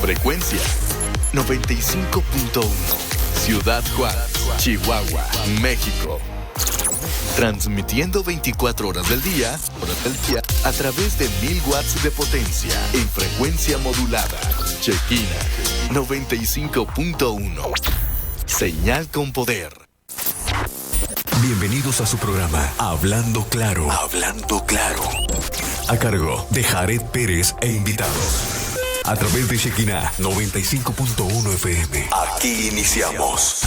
Frecuencia 95.1, Ciudad Juárez, Chihuahua, México. Transmitiendo 24 horas del día a través de 1000 watts de potencia en frecuencia modulada. Chequina 95.1. Señal con poder. Bienvenidos a su programa Hablando Claro. Hablando Claro. A cargo de Jared Pérez e invitados. A través de Chequina 95.1 FM. Aquí iniciamos.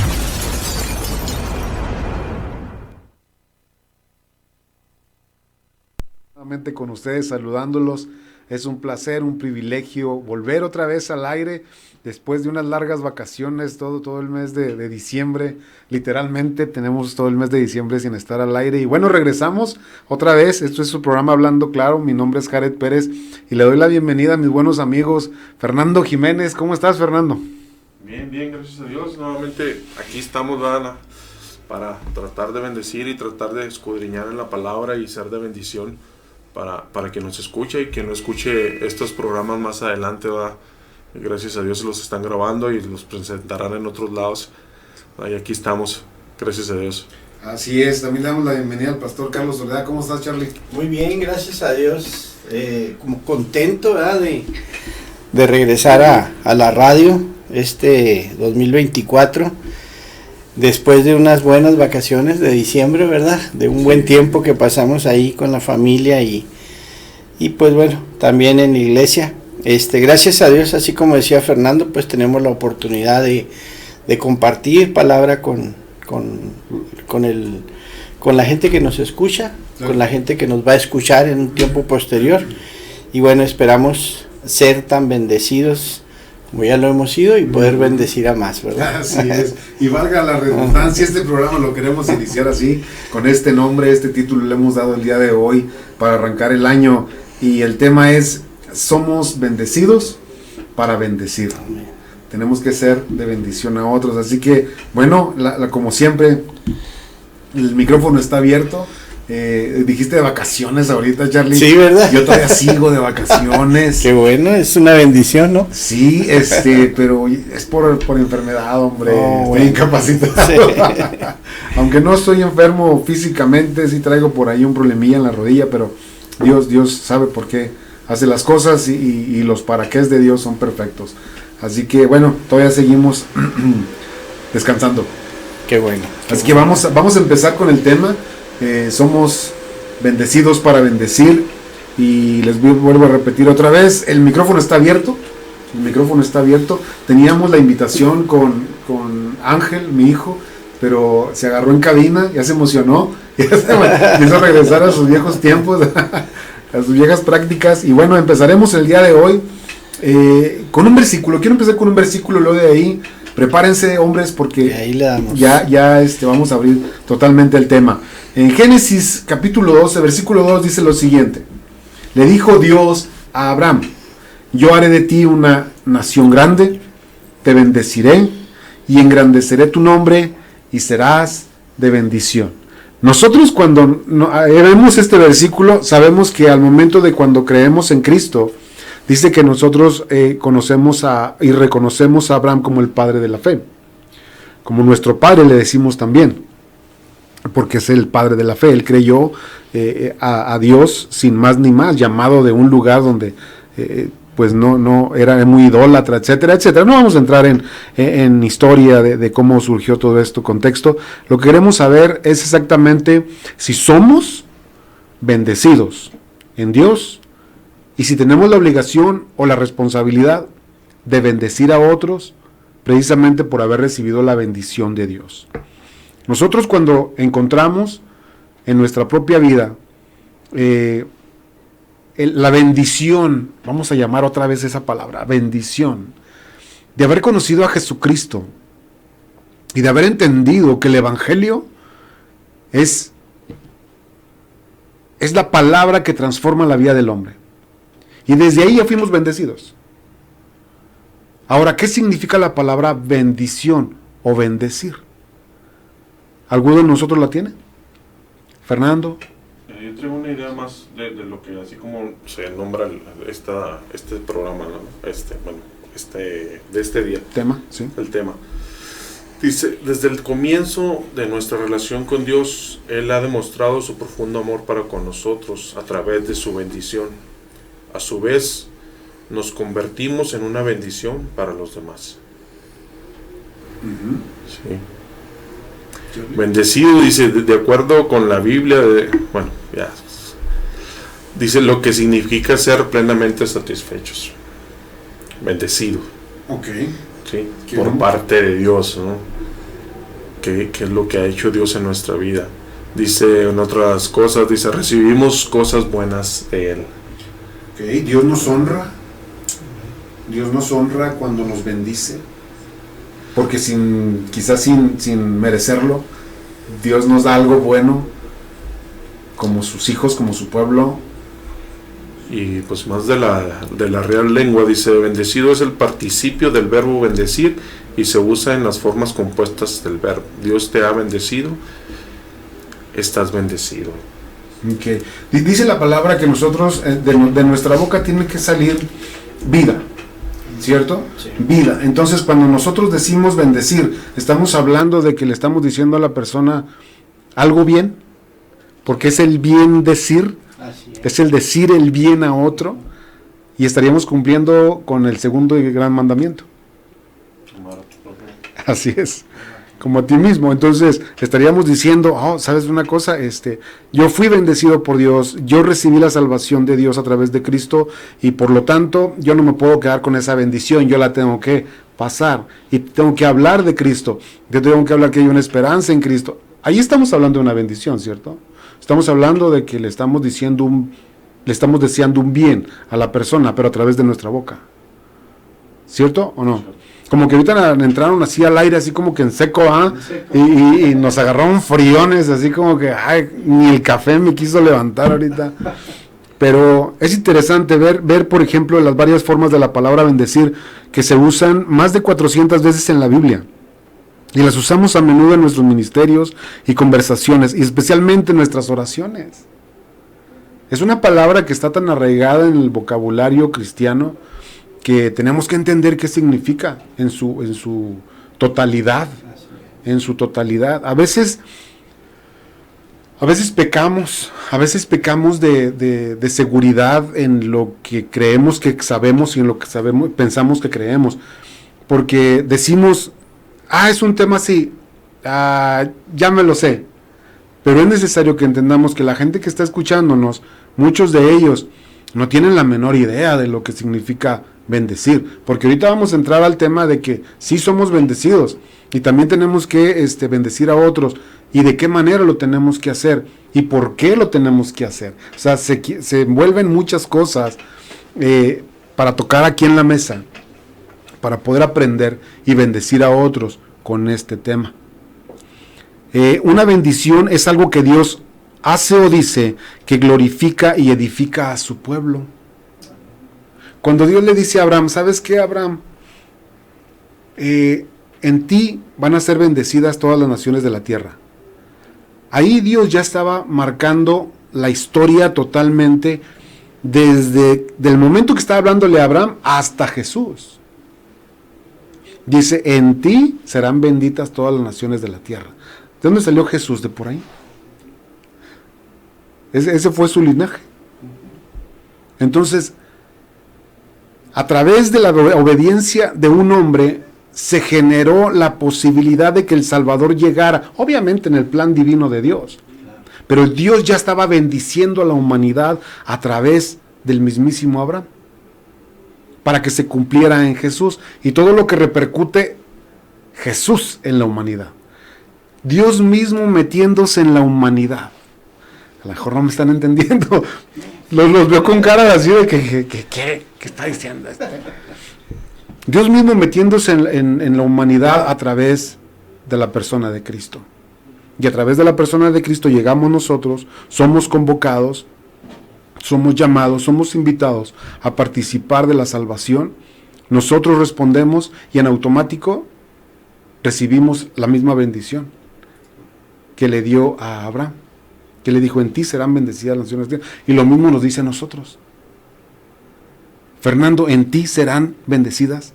Nuevamente con ustedes, saludándolos. Es un placer, un privilegio volver otra vez al aire después de unas largas vacaciones, todo el mes de diciembre. Literalmente tenemos todo el mes de diciembre sin estar al aire. Y bueno, regresamos otra vez. Esto es su programa Hablando Claro. Mi nombre es Jared Pérez y le doy la bienvenida a mis buenos amigos Fernando Jiménez. ¿Cómo estás, Fernando? Bien, gracias a Dios. Nuevamente aquí estamos, ¿verdad?, para tratar de bendecir y tratar de escudriñar en la palabra y ser de bendición para que nos escuche y que no escuche estos programas más adelante, ¿verdad? Gracias a Dios los están grabando y los presentarán en otros lados. Y aquí estamos, gracias a Dios. Así es, también le damos la bienvenida al pastor Carlos Soledad. ¿Cómo estás, Charlie? Muy bien, gracias a Dios. Como contento, ¿verdad?, de regresar a la radio este 2024. Después de unas buenas vacaciones de diciembre, ¿verdad? De un buen tiempo que pasamos ahí con la familia y pues bueno, también en la iglesia. Gracias a Dios, así como decía Fernando, pues tenemos la oportunidad de compartir palabra con la gente que nos escucha, con la gente que nos va a escuchar en un tiempo posterior. Y bueno, esperamos ser tan bendecidos como ya lo hemos sido y poder bendecir a más, ¿verdad? Así es, y valga la redundancia, este programa lo queremos iniciar así, con este nombre, este título le hemos dado el día de hoy para arrancar el año, y el tema es: somos bendecidos para bendecir. Amén. Tenemos que ser de bendición a otros, así que, bueno, como siempre, el micrófono está abierto. Dijiste de vacaciones ahorita, Charlie. Sí, ¿verdad? Yo todavía sigo de vacaciones. Qué bueno, es una bendición, ¿no? Sí, pero es por enfermedad, hombre. Estoy bueno, incapacitado. Sí. Aunque no estoy enfermo físicamente, sí traigo por ahí un problemilla en la rodilla, pero Dios sabe por qué hace las cosas y los para qué de Dios son perfectos. Así que bueno, todavía seguimos descansando. Qué bueno. Así que vamos a empezar con el tema. Somos bendecidos para bendecir, y les vuelvo a repetir otra vez, el micrófono está abierto. Teníamos la invitación con Ángel, mi hijo, pero se agarró en cabina, ya se emocionó, quiso regresar a sus viejos tiempos, a sus viejas prácticas. Y bueno, empezaremos el día de hoy con un versículo. Quiero empezar con un versículo, luego de ahí prepárense, hombres, porque ahí le damos. ya vamos a abrir totalmente el tema. En Génesis capítulo 12, versículo 2 dice lo siguiente: le dijo Dios a Abraham: yo haré de ti una nación grande, te bendeciré y engrandeceré tu nombre y serás de bendición. Nosotros cuando vemos este versículo, sabemos que al momento de cuando creemos en Cristo, dice que nosotros conocemos y reconocemos a Abraham como el padre de la fe. Como nuestro padre le decimos también, porque es el padre de la fe. Él creyó a Dios sin más ni más, llamado de un lugar donde pues no era muy idólatra, etcétera, etcétera. No vamos a entrar en historia de cómo surgió todo esto, contexto. Lo que queremos saber es exactamente si somos bendecidos en Dios, y si tenemos la obligación o la responsabilidad de bendecir a otros precisamente por haber recibido la bendición de Dios. Nosotros, cuando encontramos en nuestra propia vida la bendición, vamos a llamar otra vez esa palabra, bendición, de haber conocido a Jesucristo y de haber entendido que el Evangelio es la palabra que transforma la vida del hombre. Y desde ahí ya fuimos bendecidos. Ahora, ¿qué significa la palabra bendición o bendecir? ¿Alguno de nosotros la tiene? ¿Fernando? Yo traigo una idea más de lo que, así como se nombra este programa, ¿no? de este día. Tema, sí. El tema. Dice, desde el comienzo de nuestra relación con Dios, Él ha demostrado su profundo amor para con nosotros a través de su bendición. A su vez, nos convertimos en una bendición para los demás. Sí. Bendecido, dice, de acuerdo con la Biblia, dice lo que significa ser plenamente satisfechos. Bendecido. Ok. Sí, por parte de Dios, ¿no? ¿Qué es lo que ha hecho Dios en nuestra vida? Dice en otras cosas, dice, recibimos cosas buenas de Él. Ok, Dios nos honra. Dios nos honra cuando nos bendice. Porque quizás sin merecerlo, Dios nos da algo bueno como sus hijos, como su pueblo. Y pues más de la Real Lengua, dice, bendecido es el participio del verbo bendecir y se usa en las formas compuestas del verbo. Dios te ha bendecido, estás bendecido. Okay. Dice la palabra que nosotros, de nuestra boca tiene que salir vida, ¿cierto? Sí. Vida. Entonces cuando nosotros decimos bendecir, estamos hablando de que le estamos diciendo a la persona algo bien, porque es el bien decir. Es el decir el bien a otro, y estaríamos cumpliendo con el segundo y gran mandamiento. Así es, como a ti mismo. Entonces estaríamos diciendo, ¿sabes una cosa? Yo fui bendecido por Dios, yo recibí la salvación de Dios a través de Cristo, y por lo tanto yo no me puedo quedar con esa bendición, yo la tengo que pasar, y tengo que hablar de Cristo, yo tengo que hablar que hay una esperanza en Cristo. Ahí estamos hablando de una bendición, ¿cierto? Estamos hablando de que le estamos deseando un bien a la persona, pero a través de nuestra boca. ¿Cierto o no? Como que ahorita entraron así al aire, así como que en seco, y nos agarraron friones, así como que ni el café me quiso levantar ahorita. Pero es interesante ver, por ejemplo, las varias formas de la palabra bendecir que se usan más de 400 veces en la Biblia. Y las usamos a menudo en nuestros ministerios y conversaciones, y especialmente en nuestras oraciones. Es una palabra que está tan arraigada en el vocabulario cristiano que tenemos que entender qué significa en su totalidad. En su totalidad. A veces pecamos de seguridad en lo que creemos que sabemos y en lo que pensamos que creemos. Porque decimos, es un tema así, ya me lo sé. Pero es necesario que entendamos que la gente que está escuchándonos, muchos de ellos no tienen la menor idea de lo que significa bendecir. Porque ahorita vamos a entrar al tema de que sí somos bendecidos y también tenemos que bendecir a otros. Y de qué manera lo tenemos que hacer y por qué lo tenemos que hacer. O sea, se envuelven muchas cosas para tocar aquí en la mesa, para poder aprender y bendecir a otros con este tema. Una bendición es algo que Dios hace o dice que glorifica y edifica a su pueblo. Cuando Dios le dice a Abraham, ¿sabes qué, Abraham? En ti van a ser bendecidas todas las naciones de la tierra. Ahí Dios ya estaba marcando la historia totalmente desde el momento que estaba hablándole a Abraham hasta Jesús. Dice, en ti serán benditas todas las naciones de la tierra. ¿De dónde salió Jesús? De por ahí. Ese fue su linaje. Entonces, a través de la obediencia de un hombre, se generó la posibilidad de que el Salvador llegara, obviamente en el plan divino de Dios. Pero Dios ya estaba bendiciendo a la humanidad a través del mismísimo Abraham, para que se cumpliera en Jesús y todo lo que repercute Jesús en la humanidad. Dios mismo metiéndose en la humanidad. A lo mejor no me están entendiendo. Los veo con cara así de ¿qué está diciendo este? Dios mismo metiéndose en la humanidad a través de la persona de Cristo. Y a través de la persona de Cristo llegamos nosotros, somos convocados, somos llamados, somos invitados a participar de la salvación. Nosotros respondemos y en automático recibimos la misma bendición que le dio a Abraham, que le dijo, en ti serán bendecidas las naciones de la tierra. Y lo mismo nos dice a nosotros. Fernando, en ti serán bendecidas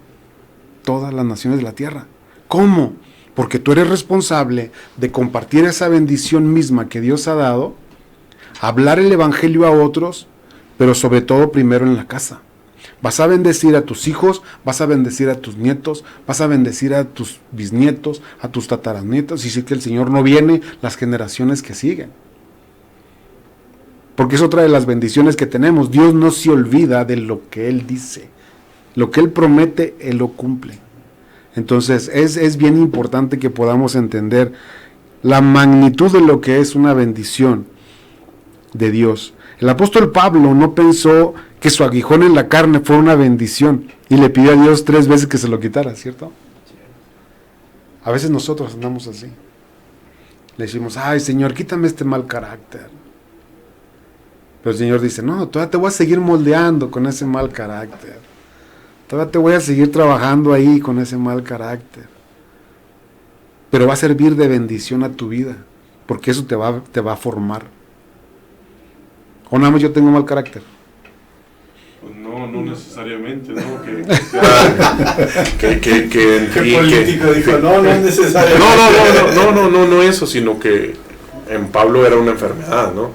todas las naciones de la tierra. ¿Cómo? Porque tú eres responsable de compartir esa bendición misma que Dios ha dado, hablar el evangelio a otros, pero sobre todo primero en la casa. Vas a bendecir a tus hijos, vas a bendecir a tus nietos, vas a bendecir a tus bisnietos, a tus tataranietos, y si que el Señor no viene, las generaciones que siguen. Porque es otra de las bendiciones que tenemos. Dios no se olvida de lo que Él dice. Lo que Él promete, Él lo cumple. Entonces es bien importante que podamos entender la magnitud de lo que es una bendición de Dios. El apóstol Pablo no pensó que su aguijón en la carne fue una bendición y le pidió a Dios 3 veces que se lo quitara, ¿cierto? A veces nosotros andamos así. Le decimos, ay Señor, quítame este mal carácter. Pero el Señor dice, no, todavía te voy a seguir moldeando con ese mal carácter. Todavía te voy a seguir trabajando ahí con ese mal carácter. Pero va a servir de bendición a tu vida, porque eso te va a formar. ¿O nada más yo tengo mal carácter? Pues no necesariamente, ¿no? ¿Qué político dijo? No es necesario. No eso, sino que en Pablo era una enfermedad, ¿no?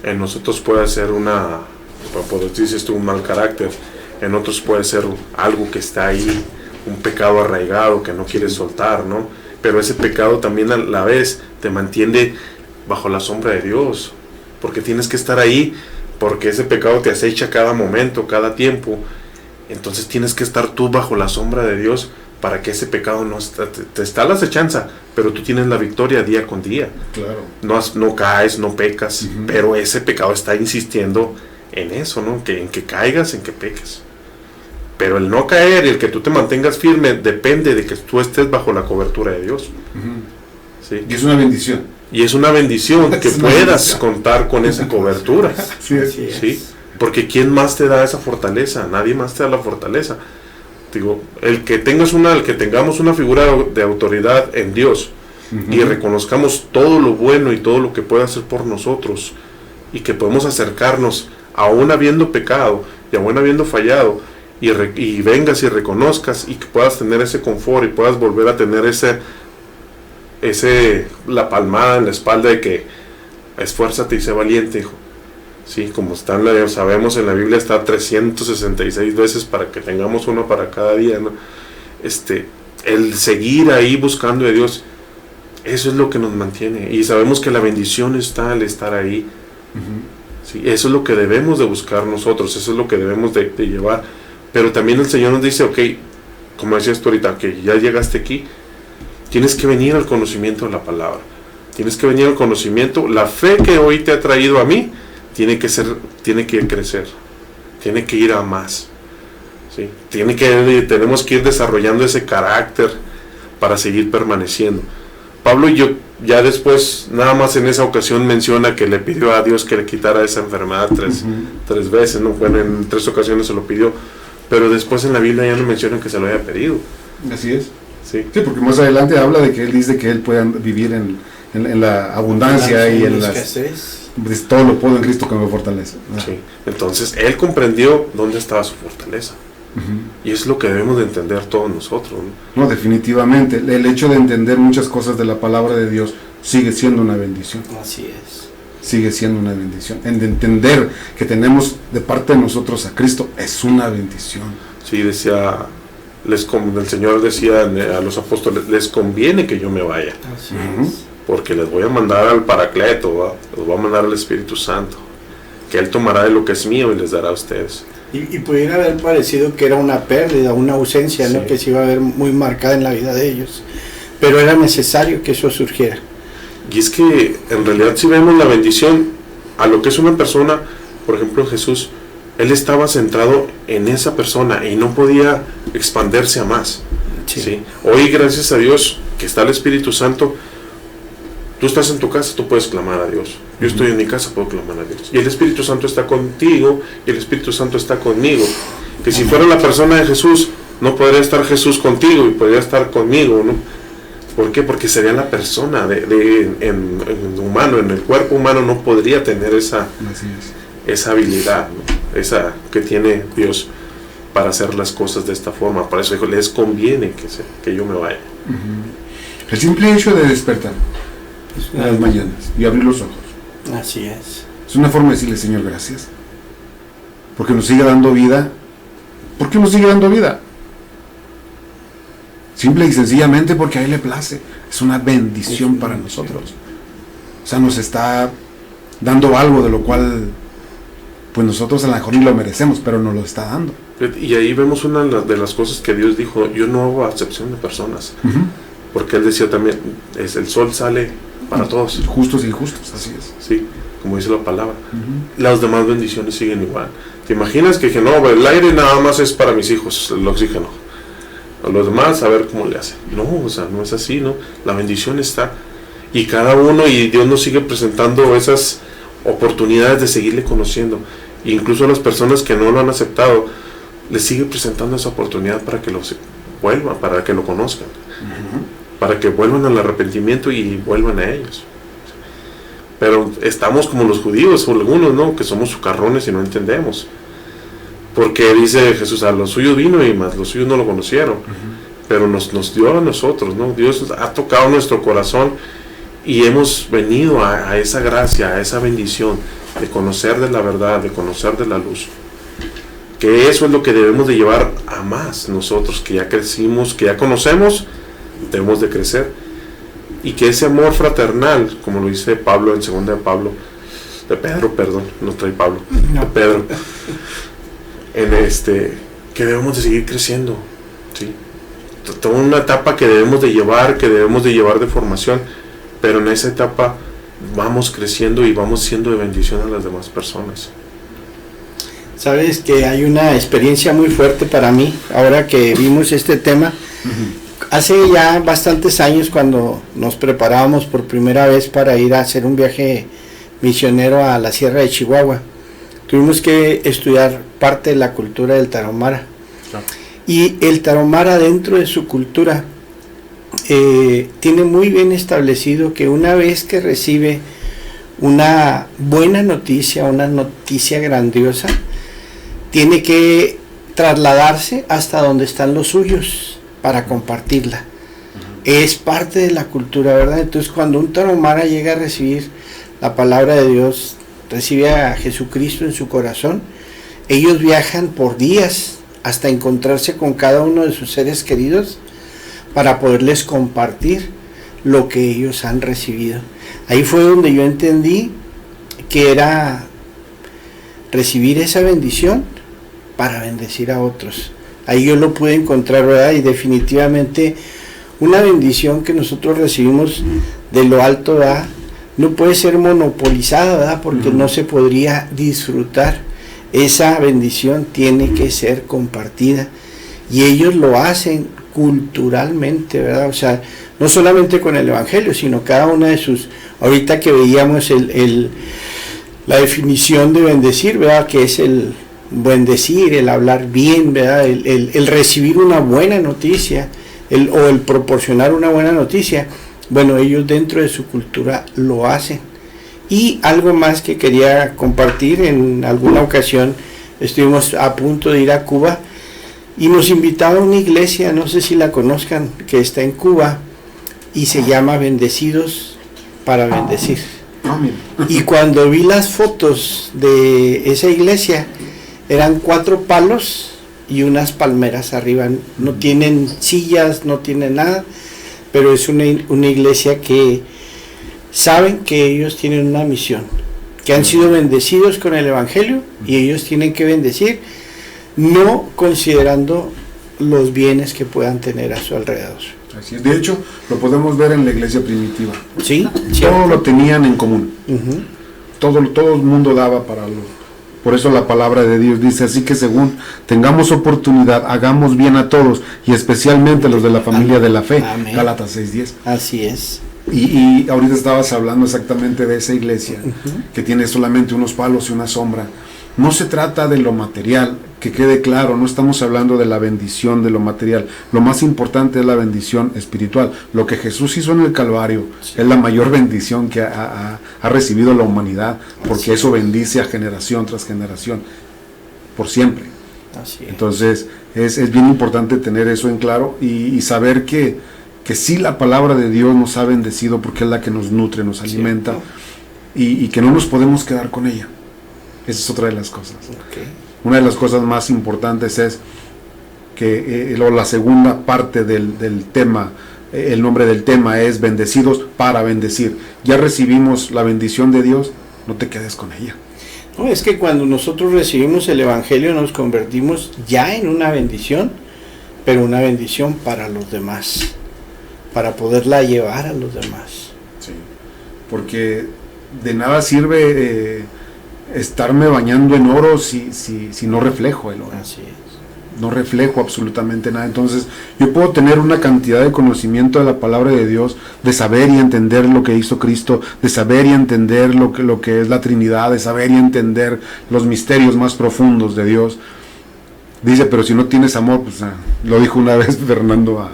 En nosotros puede ser pues dices tú, un mal carácter. En otros puede ser algo que está ahí, un pecado arraigado que no quieres soltar, ¿no? Pero ese pecado también a la vez te mantiene bajo la sombra de Dios, porque tienes que estar ahí, porque ese pecado te acecha cada momento, cada tiempo. Entonces tienes que estar tú bajo la sombra de Dios para que ese pecado no te está la acechanza, pero tú tienes la victoria día con día. Claro. No caes, no pecas, pero ese pecado está insistiendo en eso, ¿no? En que caigas, en que peques. Pero el no caer y el que tú te mantengas firme depende de que tú estés bajo la cobertura de Dios. ¿Sí? Y es una bendición. Y es una bendición que puedas contar con esa cobertura. Sí. Porque ¿quién más te da esa fortaleza? Nadie más te da la fortaleza. Digo, el que tengamos una figura de autoridad en Dios y reconozcamos todo lo bueno y todo lo que puede hacer por nosotros y que podemos acercarnos aún habiendo pecado y aún habiendo fallado y vengas y reconozcas y que puedas tener ese confort y puedas volver a tener la palmada en la espalda de que esfuérzate y sé valiente, hijo. Sí, como sabemos en la Biblia está 366 veces para que tengamos uno para cada día, ¿no? El seguir ahí buscando a Dios, eso es lo que nos mantiene, y sabemos que la bendición está al estar ahí. Sí, eso es lo que debemos de buscar nosotros, eso es lo que debemos de llevar. Pero también el Señor nos dice, ok, como decías tú ahorita, que ya llegaste aquí, tienes que venir al conocimiento de la palabra, tienes que venir al conocimiento. La fe que hoy te ha traído a mí tiene que crecer, tiene que ir a más, ¿sí? Tenemos que ir desarrollando ese carácter para seguir permaneciendo. Pablo ya después, nada más en esa ocasión menciona que le pidió a Dios que le quitara esa enfermedad tres veces, ¿no? Bueno, en 3 ocasiones se lo pidió, pero después en la Biblia ya no menciona que se lo haya pedido. Así es. Sí, porque más adelante habla de que él dice que él puede vivir en la abundancia y en las escasez. Todo lo puedo en Cristo que me fortalece. Sí. Entonces él comprendió dónde estaba su fortaleza. Y es lo que debemos de entender todos nosotros, ¿no? No, definitivamente. El hecho de entender muchas cosas de la palabra de Dios sigue siendo una bendición. Así es. Sigue siendo una bendición. En entender que tenemos de parte de nosotros a Cristo es una bendición. Sí, el Señor decía a los apóstoles, les conviene que yo me vaya. Así es. Porque les voy a mandar al Paracleto, ¿va? Les voy a mandar al Espíritu Santo, que Él tomará de lo que es mío y les dará a ustedes. Y pudiera haber parecido que era una pérdida, una ausencia, ¿no? Que se iba a ver muy marcada en la vida de ellos, pero era necesario que eso surgiera. Y es que en realidad si vemos la bendición a lo que es una persona, por ejemplo Jesús, Él estaba centrado en esa persona y no podía expandirse a más. ¿Sí? Hoy gracias a Dios que está el Espíritu Santo. Tú estás en tu casa, tú puedes clamar a Dios. Yo estoy en mi casa, puedo clamar a Dios. Y el Espíritu Santo está contigo y el Espíritu Santo está conmigo. Que si fuera la persona de Jesús, no podría estar Jesús contigo y podría estar conmigo, ¿no? ¿Por qué? Porque sería la persona en humano, en el cuerpo humano no podría tener esa habilidad, ¿no? Esa que tiene Dios. para hacer las cosas de esta forma. Por eso dijo, les conviene que yo me vaya. El simple hecho de despertar en las mañanas y abrir los ojos Así es. es una forma de decirle, Señor, gracias, porque nos sigue dando vida. ¿Por qué nos sigue dando vida? Simple y sencillamente porque a Él le place. Es una bendición para nosotros. O sea, nos está dando algo de lo cual pues nosotros a lo mejor ni lo merecemos, pero nos lo está dando. Y ahí vemos una de las cosas que Dios dijo, yo no hago acepción de personas. Porque Él decía también, el sol sale para todos. Justos e injustos, así es. Sí, como dice la palabra. Las demás bendiciones siguen igual. ¿Te imaginas que no, el aire nada más es para mis hijos, el oxígeno? A los demás a ver cómo le hacen. No, o sea, no es así, ¿no? La bendición está. Y cada uno, y Dios nos sigue presentando esas oportunidades de seguirle conociendo. E incluso a las personas que no lo han aceptado, les sigue presentando esa oportunidad para que lo vuelvan, para que lo conozcan. Para que vuelvan al arrepentimiento y vuelvan a ellos. Pero estamos como los judíos, o algunos, ¿no? Que somos socarrones y no entendemos. Porque dice Jesús, a los suyos vino y más los suyos no lo conocieron. Pero nos dio a nosotros, ¿no? Dios ha tocado nuestro corazón y hemos venido a esa gracia, a esa bendición de conocer de la verdad, de conocer de la luz. Que eso es lo que debemos de llevar a más nosotros, que ya crecimos, que ya conocemos, debemos de crecer. Y que ese amor fraternal, como lo dice Pablo en 2 de Pedro, perdón, no trae Pablo, de Pedro, que debemos de seguir creciendo, ¿sí? Toda una etapa que debemos de llevar de formación, pero en esa etapa vamos creciendo y vamos siendo de bendición a las demás personas. Sabes que hay una experiencia muy fuerte para mí, ahora que vimos este tema. Hace ya bastantes años, cuando nos preparábamos por primera vez para ir a hacer un viaje misionero a la Sierra de Chihuahua, tuvimos que estudiar parte de la cultura del Tarahumara. Y el Tarahumara, dentro de su cultura, tiene muy bien establecido que una vez que recibe una buena noticia, una noticia grandiosa, tiene que trasladarse hasta donde están los suyos para compartirla. Es parte de la cultura, ¿verdad? Entonces, cuando un Tarahumara llega a recibir la palabra de Dios, recibe a Jesucristo en su corazón, ellos viajan por días hasta encontrarse con cada uno de sus seres queridos para poderles compartir lo que ellos han recibido. Ahí fue donde yo entendí que era recibir esa bendición para bendecir a otros. Ahí yo lo pude encontrar, ¿verdad? Y definitivamente una bendición que nosotros recibimos de lo alto, ¿verdad?, no puede ser monopolizada, ¿verdad?, porque no se podría disfrutar. Esa bendición tiene que ser compartida, y ellos lo hacen culturalmente, ¿verdad? O sea, no solamente con el Evangelio, sino cada una de sus, ahorita que veíamos la definición de bendecir, ¿verdad?, que es el bendecir, el hablar bien, ¿verdad?, el recibir una buena noticia, o el proporcionar una buena noticia. Bueno, ellos dentro de su cultura lo hacen. Y algo más que quería compartir: en alguna ocasión estuvimos a punto de ir a Cuba y nos invitaba a una iglesia, no sé si la conozcan, que está en Cuba y se llama Bendecidos para Bendecir. Y cuando vi las fotos de esa iglesia, eran 4 palos y unas palmeras arriba. No tienen sillas, no tienen nada, pero es una iglesia que saben que ellos tienen una misión, que han sido bendecidos con el Evangelio, y ellos tienen que bendecir, no considerando los bienes que puedan tener a su alrededor. Así es. De hecho, lo podemos ver en la iglesia primitiva. Sí, todo lo tenían en común. Todo el mundo daba para lo. Por eso la palabra de Dios dice: así que según tengamos oportunidad, hagamos bien a todos, y especialmente a los de la familia de la fe. Amén. Gálatas 6:10. Así es. Y ahorita estabas hablando exactamente de esa iglesia, que tiene solamente unos palos y una sombra. No se trata de lo material, que quede claro, no estamos hablando de la bendición de lo material. Lo más importante es la bendición espiritual. Lo que Jesús hizo en el Calvario es la mayor bendición que ha recibido la humanidad, porque eso bendice a generación tras generación, por siempre. Así es. Entonces es bien importante tener eso en claro y saber que sí, la palabra de Dios nos ha bendecido porque es la que nos nutre, nos alimenta, y que no nos podemos quedar con ella. Esa es otra de las cosas. Okay. Una de las cosas más importantes es que la segunda parte del tema, el nombre del tema es bendecidos para bendecir. Ya recibimos la bendición de Dios, no te quedes con ella. No, es que cuando nosotros recibimos el Evangelio nos convertimos ya en una bendición, pero una bendición para los demás, para poderla llevar a los demás. Sí, porque de nada sirve estarme bañando en oro si no reflejo el oro. Así es. No reflejo absolutamente nada. Entonces yo puedo tener una cantidad de conocimiento de la palabra de Dios, de saber y entender lo que hizo Cristo, de saber y entender lo que es la Trinidad, de saber y entender los misterios más profundos de Dios. Dice, pero si no tienes amor, pues lo dijo una vez Fernando,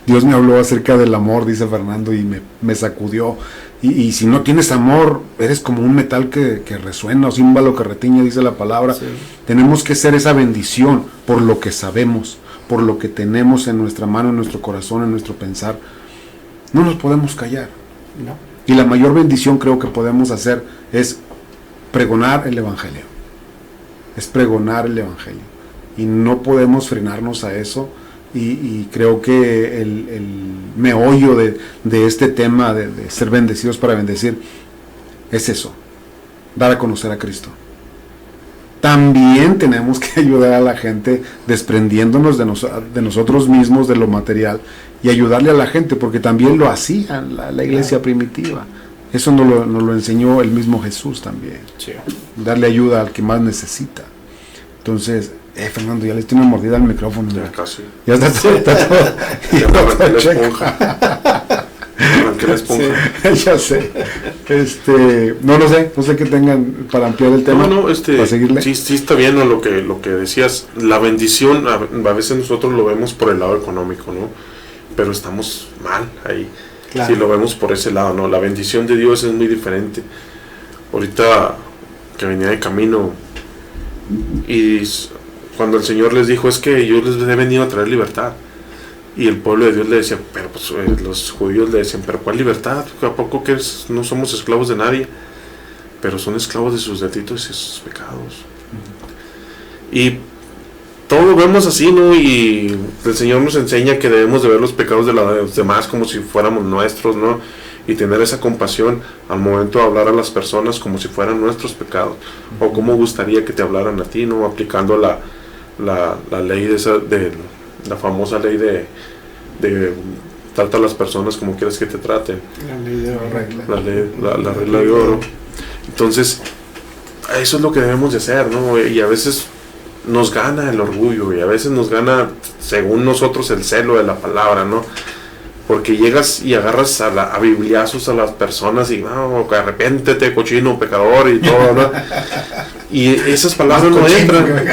Dios me habló acerca del amor, dice Fernando, y me sacudió. Y si no tienes amor, eres como un metal que resuena, o címbalo que retiñe, dice la palabra. Sí. Tenemos que ser esa bendición por lo que sabemos, por lo que tenemos en nuestra mano, en nuestro corazón, en nuestro pensar. No nos podemos callar. No. Y la mayor bendición creo que podemos hacer es pregonar el Evangelio. Es pregonar el Evangelio. Y no podemos frenarnos a eso. Y creo que el meollo de este tema de ser bendecidos para bendecir es eso, dar a conocer a Cristo. También tenemos que ayudar a la gente desprendiéndonos de nosotros mismos, de lo material, y ayudarle a la gente, porque también lo hacía la iglesia primitiva. Eso nos lo enseñó el mismo Jesús también. Sí. Darle ayuda al que más necesita. Entonces, Fernando, ya le estoy una mordida al micrófono. Ya casi. Ya está todo. Ya me arranqué la esponja. Me arranqué la esponja. Sí, ya sé. No sé qué tengan para ampliar el tema. Para seguirle. Sí está bien, ¿no? Lo que decías, la bendición, a veces nosotros lo vemos por el lado económico, ¿no? Pero estamos mal ahí. Claro. Si lo vemos por ese lado, ¿no? La bendición de Dios es muy diferente. Ahorita que venía de camino y cuando el Señor les dijo, es que yo les he venido a traer libertad, y el pueblo de Dios le decía, pero pues los judíos le decían, pero ¿cuál libertad? ¿A poco que no somos esclavos de nadie? Pero son esclavos de sus delitos y sus pecados. Y todo lo vemos así, ¿no? Y el Señor nos enseña que debemos de ver los pecados de los demás como si fuéramos nuestros, ¿no? Y tener esa compasión al momento de hablar a las personas como si fueran nuestros pecados, o como gustaría que te hablaran a ti, ¿no? Aplicando la ley de la famosa ley de trata a las personas como quieres que te traten, la regla de oro. Entonces eso es lo que debemos de hacer, ¿no? Y a veces nos gana el orgullo, y a veces nos gana, según nosotros, el celo de la palabra, ¿no? Porque llegas y agarras a bibliazos a las personas y no, arrepéntete, cochino, pecador y todo, ¿no? Y esas palabras no entran.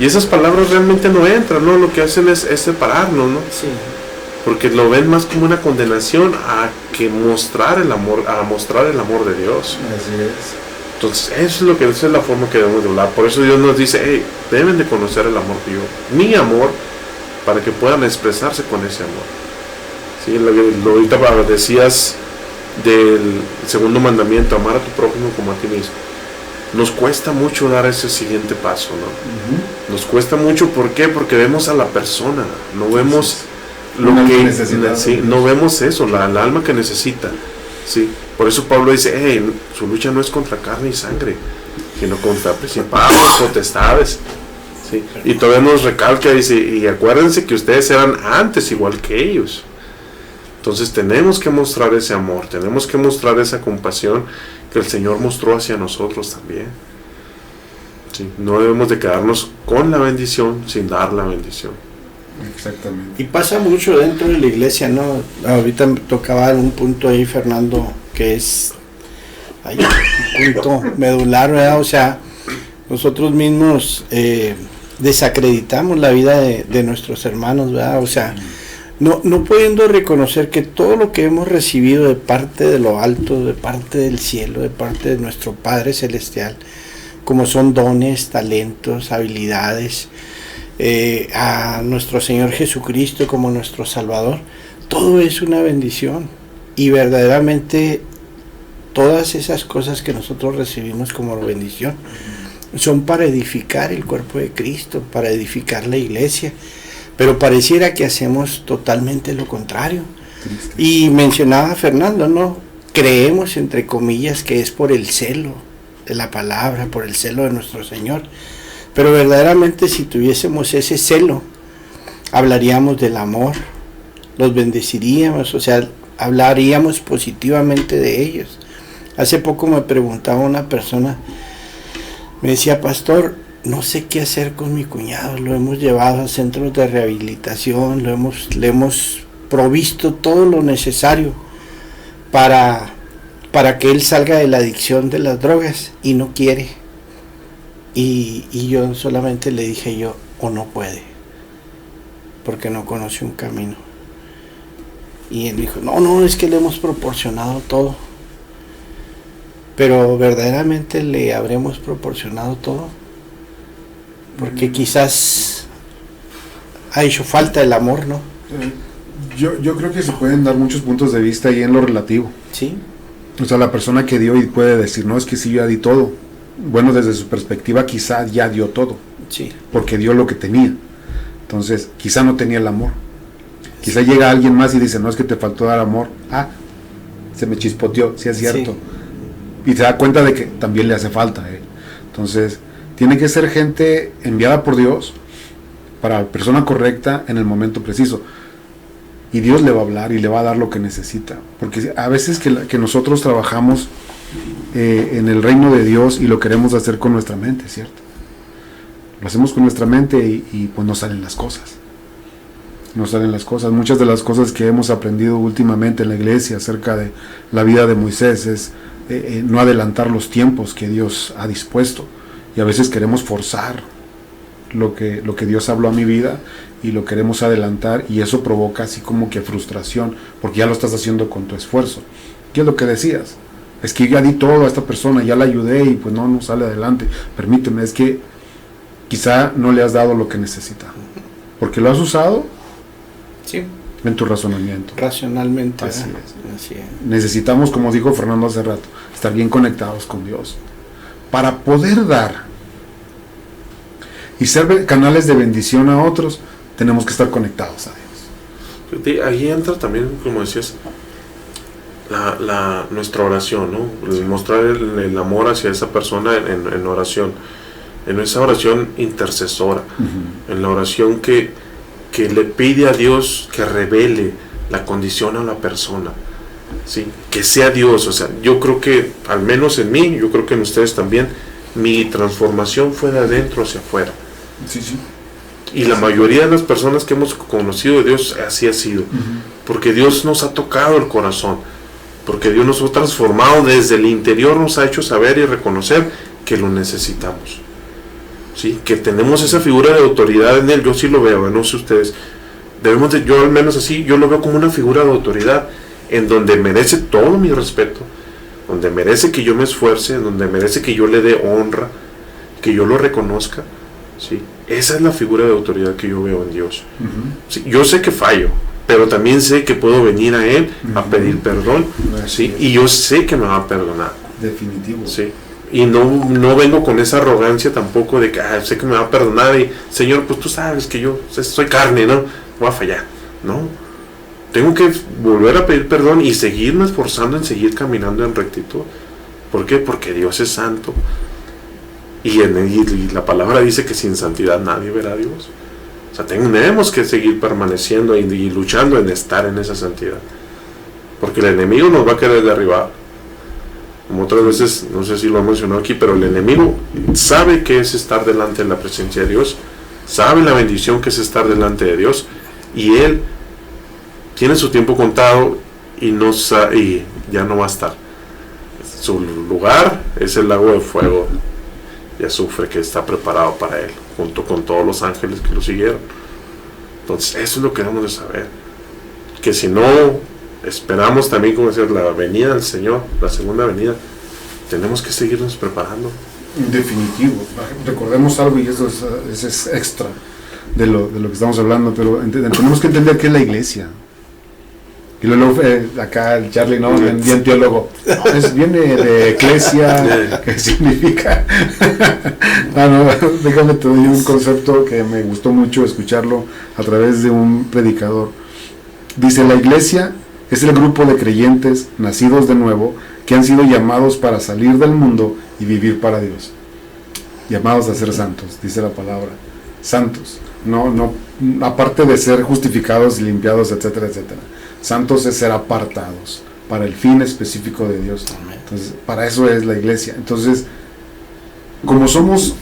Y esas palabras realmente no entran, ¿no? Lo que hacen es separarnos, ¿no? Sí. Porque lo ven más como una condenación a que mostrar el amor de Dios. Así es. Entonces, esa es la forma que debemos de hablar. Por eso Dios nos dice, hey, deben de conocer el amor que yo, mi amor, para que puedan expresarse con ese amor. Sí, ahorita decías del segundo mandamiento, amar a tu prójimo como a ti mismo. Nos cuesta mucho dar ese siguiente paso, ¿no? Uh-huh. Nos cuesta mucho, ¿por qué? Porque vemos a la persona, no vemos lo que necesita, sí, no vemos eso, la alma que necesita, sí. Por eso Pablo dice, hey, su lucha no es contra carne y sangre, sino contra principados, potestades, sí. Y todavía nos recalca, dice, y acuérdense que ustedes eran antes igual que ellos. Entonces tenemos que mostrar ese amor, tenemos que mostrar esa compasión que el Señor mostró hacia nosotros también. Sí, no debemos de quedarnos con la bendición sin dar la bendición. Exactamente. Y pasa mucho dentro de la iglesia, ¿no? Ahorita me tocaba un punto ahí, Fernando, que es un punto medular, ¿verdad? O sea, nosotros mismos desacreditamos la vida de nuestros hermanos, ¿verdad? O sea, no pudiendo reconocer que todo lo que hemos recibido de parte de lo alto, de parte del cielo, de parte de nuestro Padre Celestial, como son dones, talentos, habilidades, a nuestro Señor Jesucristo como nuestro Salvador. Todo es una bendición, y verdaderamente todas esas cosas que nosotros recibimos como bendición son para edificar el cuerpo de Cristo, para edificar la iglesia, pero pareciera que hacemos totalmente lo contrario. Triste. Y mencionaba Fernando, ¿no? Creemos, entre comillas, que es por el celo de la palabra, por el celo de nuestro Señor, pero verdaderamente si tuviésemos ese celo, hablaríamos del amor, los bendeciríamos, o sea, hablaríamos positivamente de ellos. Hace poco me preguntaba una persona, me decía: pastor, no sé qué hacer con mi cuñado, lo hemos llevado a centros de rehabilitación, le hemos provisto todo lo necesario para que él salga de la adicción de las drogas, y no quiere. Y yo solamente le dije o no puede, porque no conoce un camino. Y él dijo: no, es que le hemos proporcionado todo. Pero verdaderamente le habremos proporcionado todo, porque quizás ha hecho falta el amor, ¿no? Yo creo que se pueden dar muchos puntos de vista ahí en lo relativo. Sí. O sea, la persona que dio y puede decir: no, es que sí, yo ya di todo. Bueno, desde su perspectiva quizá ya dio todo, Sí. porque dio lo que tenía. Entonces, quizá no tenía el amor. Quizá llega alguien más y dice: no, es que te faltó dar amor. Ah, se me chispoteó, sí es cierto. Sí. Y se da cuenta de que también le hace falta. Entonces, tiene que ser gente enviada por Dios para la persona correcta en el momento preciso. Y Dios le va a hablar y le va a dar lo que necesita. Porque a veces que nosotros trabajamos en el reino de Dios y lo queremos hacer con nuestra mente, ¿cierto? Lo hacemos con nuestra mente y pues no salen las cosas. No salen las cosas. Muchas de las cosas que hemos aprendido últimamente en la iglesia acerca de la vida de Moisés es no adelantar los tiempos que Dios ha dispuesto. Y a veces queremos forzar lo que Dios habló a mi vida y lo queremos adelantar, y eso provoca así como que frustración, porque ya lo estás haciendo con tu esfuerzo. ¿Qué es lo que decías? Es que ya di todo a esta persona, ya la ayudé y pues no sale adelante. Permíteme, es que quizá no le has dado lo que necesita, porque lo has usado Sí. en tu razonamiento. Racionalmente. Así ¿verdad? es. Así es. Necesitamos, como dijo Fernando hace rato, estar bien conectados con Dios para poder dar y ser canales de bendición a otros. Tenemos que estar conectados a Dios. Ahí entra también, como decías, nuestra oración, ¿no? El mostrar el amor hacia esa persona en oración, en esa oración intercesora, en la oración que le pide a Dios que revele la condición a la persona, ¿sí? Que sea Dios. O sea, yo creo que, al menos en mí, yo creo que en ustedes también, mi transformación fue de adentro hacia afuera. Sí, sí. Y la mayoría de las personas que hemos conocido de Dios así ha sido, porque Dios nos ha tocado el corazón, porque Dios nos ha transformado desde el interior, nos ha hecho saber y reconocer que lo necesitamos, ¿sí? Que tenemos esa figura de autoridad en Él. Yo sí lo veo, no sé ustedes, yo al menos así, yo lo veo como una figura de autoridad en donde merece todo mi respeto, donde merece que yo me esfuerce, donde merece que yo le dé honra, que yo lo reconozca, ¿sí? Esa es la figura de autoridad que yo veo en Dios. Sí, yo sé que fallo, pero también sé que puedo venir a Él a pedir perdón, ¿sí? Y yo sé que me va a perdonar. Definitivo. Sí. Y no vengo con esa arrogancia tampoco de que sé que me va a perdonar y Señor, pues tú sabes que yo soy carne, ¿no? Voy a fallar. No. Tengo que volver a pedir perdón y seguirme esforzando en seguir caminando en rectitud. ¿Por qué? Porque Dios es santo. Y la palabra dice que sin santidad nadie verá a Dios. O sea, tenemos que seguir permaneciendo y luchando en estar en esa santidad. Porque el enemigo nos va a querer derribar. Como otras veces, no sé si lo he mencionado aquí, pero el enemigo sabe qué es estar delante de la presencia de Dios, sabe la bendición que es estar delante de Dios, y él tiene su tiempo contado y ya no va a estar. Su lugar es el lago de fuego y azufre que está preparado para él, junto con todos los ángeles que lo siguieron. Entonces eso es lo que debemos de saber, que si no esperamos también, como decir, la venida del Señor, la segunda venida, tenemos que seguirnos preparando, Definitivo. Recordemos algo, y eso es extra de lo que estamos hablando, pero tenemos que entender qué es la iglesia. Y luego acá el Charlie, ¿no? Bien teólogo. No, viene de eclesia, que significa... no, déjame te doy un concepto que me gustó mucho escucharlo a través de un predicador. Dice, la iglesia es el grupo de creyentes nacidos de nuevo que han sido llamados para salir del mundo y vivir para Dios. Llamados a ser santos, dice la palabra. Santos. No, aparte de ser justificados y limpiados, etcétera, etcétera. Santos es ser apartados para el fin específico de Dios. Entonces, para eso es la iglesia. Entonces, como somos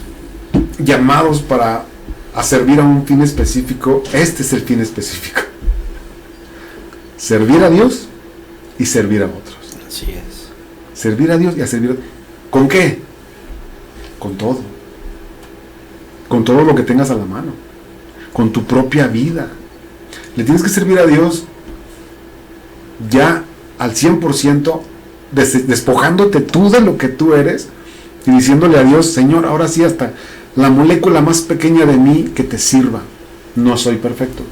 llamados a servir a un fin específico, este es el fin específico. Servir a Dios y servir a otros. Así es. Servir a Dios y a servir a... ¿Con qué? Con todo. Con todo lo que tengas a la mano. Con tu propia vida. Le tienes que servir a Dios ya al 100%, despojándote tú de lo que tú eres y diciéndole a Dios, Señor, ahora sí hasta la molécula más pequeña de mí que te sirva. No soy perfecto,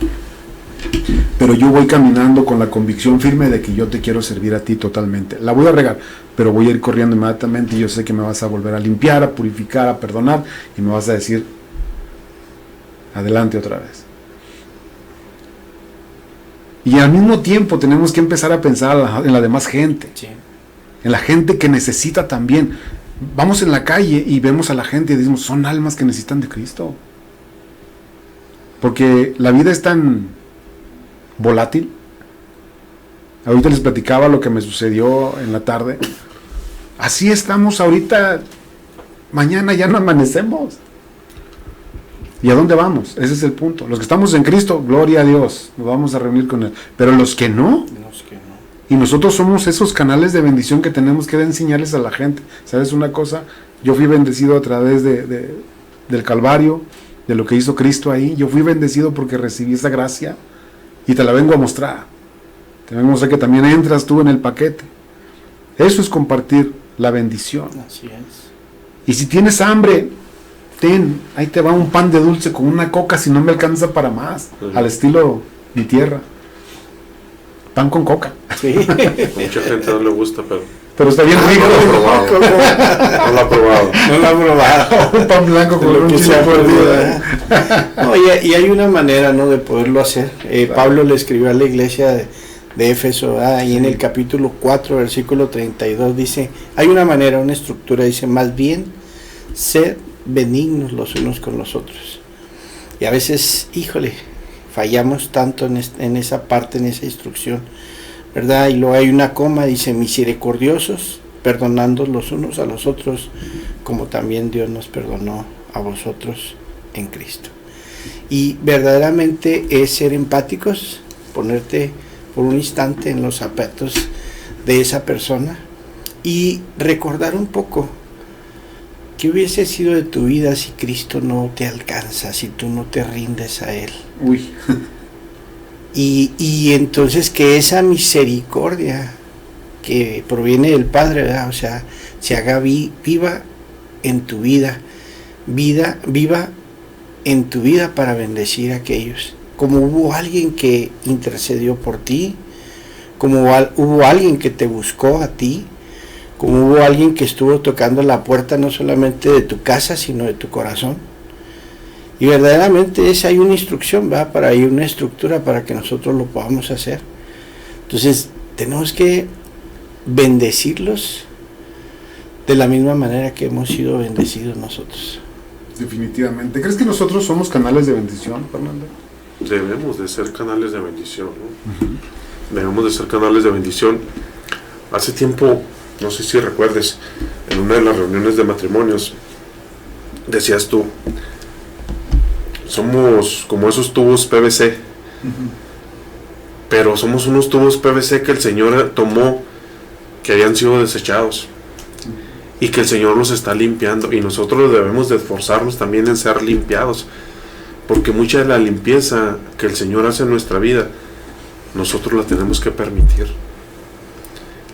pero yo voy caminando con la convicción firme de que yo te quiero servir a ti totalmente. La voy a regar, pero voy a ir corriendo inmediatamente y yo sé que me vas a volver a limpiar, a purificar, a perdonar y me vas a decir, adelante otra vez. Y al mismo tiempo tenemos que empezar a pensar en la demás gente, Sí. en la gente que necesita también. Vamos en la calle y vemos a la gente y decimos, son almas que necesitan de Cristo. Porque la vida es tan volátil. Ahorita les platicaba lo que me sucedió en la tarde. Así estamos ahorita, mañana ya no amanecemos. ¿Y a dónde vamos? Ese es el punto. Los que estamos en Cristo, gloria a Dios, nos vamos a reunir con Él. Pero los que no, y nosotros somos esos canales de bendición que tenemos que enseñarles a la gente. ¿Sabes una cosa? Yo fui bendecido a través del Calvario, de lo que hizo Cristo ahí. Yo fui bendecido porque recibí esa gracia y te la vengo a mostrar. Te vengo a mostrar que también entras tú en el paquete. Eso es compartir la bendición. Así es. Y si tienes hambre, ahí te va un pan de dulce con una coca si no me alcanza para más, al estilo mi tierra. Pan con coca. Sí. Mucha gente no le gusta, pero está bien rico. No lo ha probado. No lo ha probado. Un pan blanco con un chile perdido. No, y hay una manera, ¿no?, de poderlo hacer. Pablo le escribió a la iglesia de Éfeso, y en el capítulo 4, versículo 32 dice, hay una manera, una estructura, dice, más bien, sed benignos los unos con los otros. Y a veces, híjole, fallamos tanto en esa parte, en esa instrucción, ¿verdad? Y luego hay una coma, dice, misericordiosos, perdonando los unos a los otros, como también Dios nos perdonó a vosotros en Cristo. Y verdaderamente es ser empáticos, ponerte por un instante en los zapatos de esa persona y recordar un poco qué hubiese sido de tu vida si Cristo no te alcanza, si tú no te rindes a Él. Uy. Y entonces que esa misericordia que proviene del Padre, ¿verdad?, o sea, se haga viva en tu vida, viva en tu vida para bendecir a aquellos. Como hubo alguien que intercedió por ti, como hubo alguien que te buscó a ti, como hubo alguien que estuvo tocando la puerta no solamente de tu casa, sino de tu corazón. Y verdaderamente hay una instrucción, ¿verdad?, para ahí una estructura para que nosotros lo podamos hacer. Entonces, tenemos que bendecirlos de la misma manera que hemos sido bendecidos nosotros. Definitivamente. ¿Crees que nosotros somos canales de bendición, Fernando? Debemos de ser canales de bendición, ¿no? Debemos de ser canales de bendición. Hace tiempo, no sé si recuerdes, en una de las reuniones de matrimonios, decías tú, somos como esos tubos PVC, pero somos unos tubos PVC que el Señor tomó, que habían sido desechados, y que el Señor los está limpiando, y nosotros debemos de esforzarnos también en ser limpiados, porque mucha de la limpieza que el Señor hace en nuestra vida, nosotros la tenemos que permitir.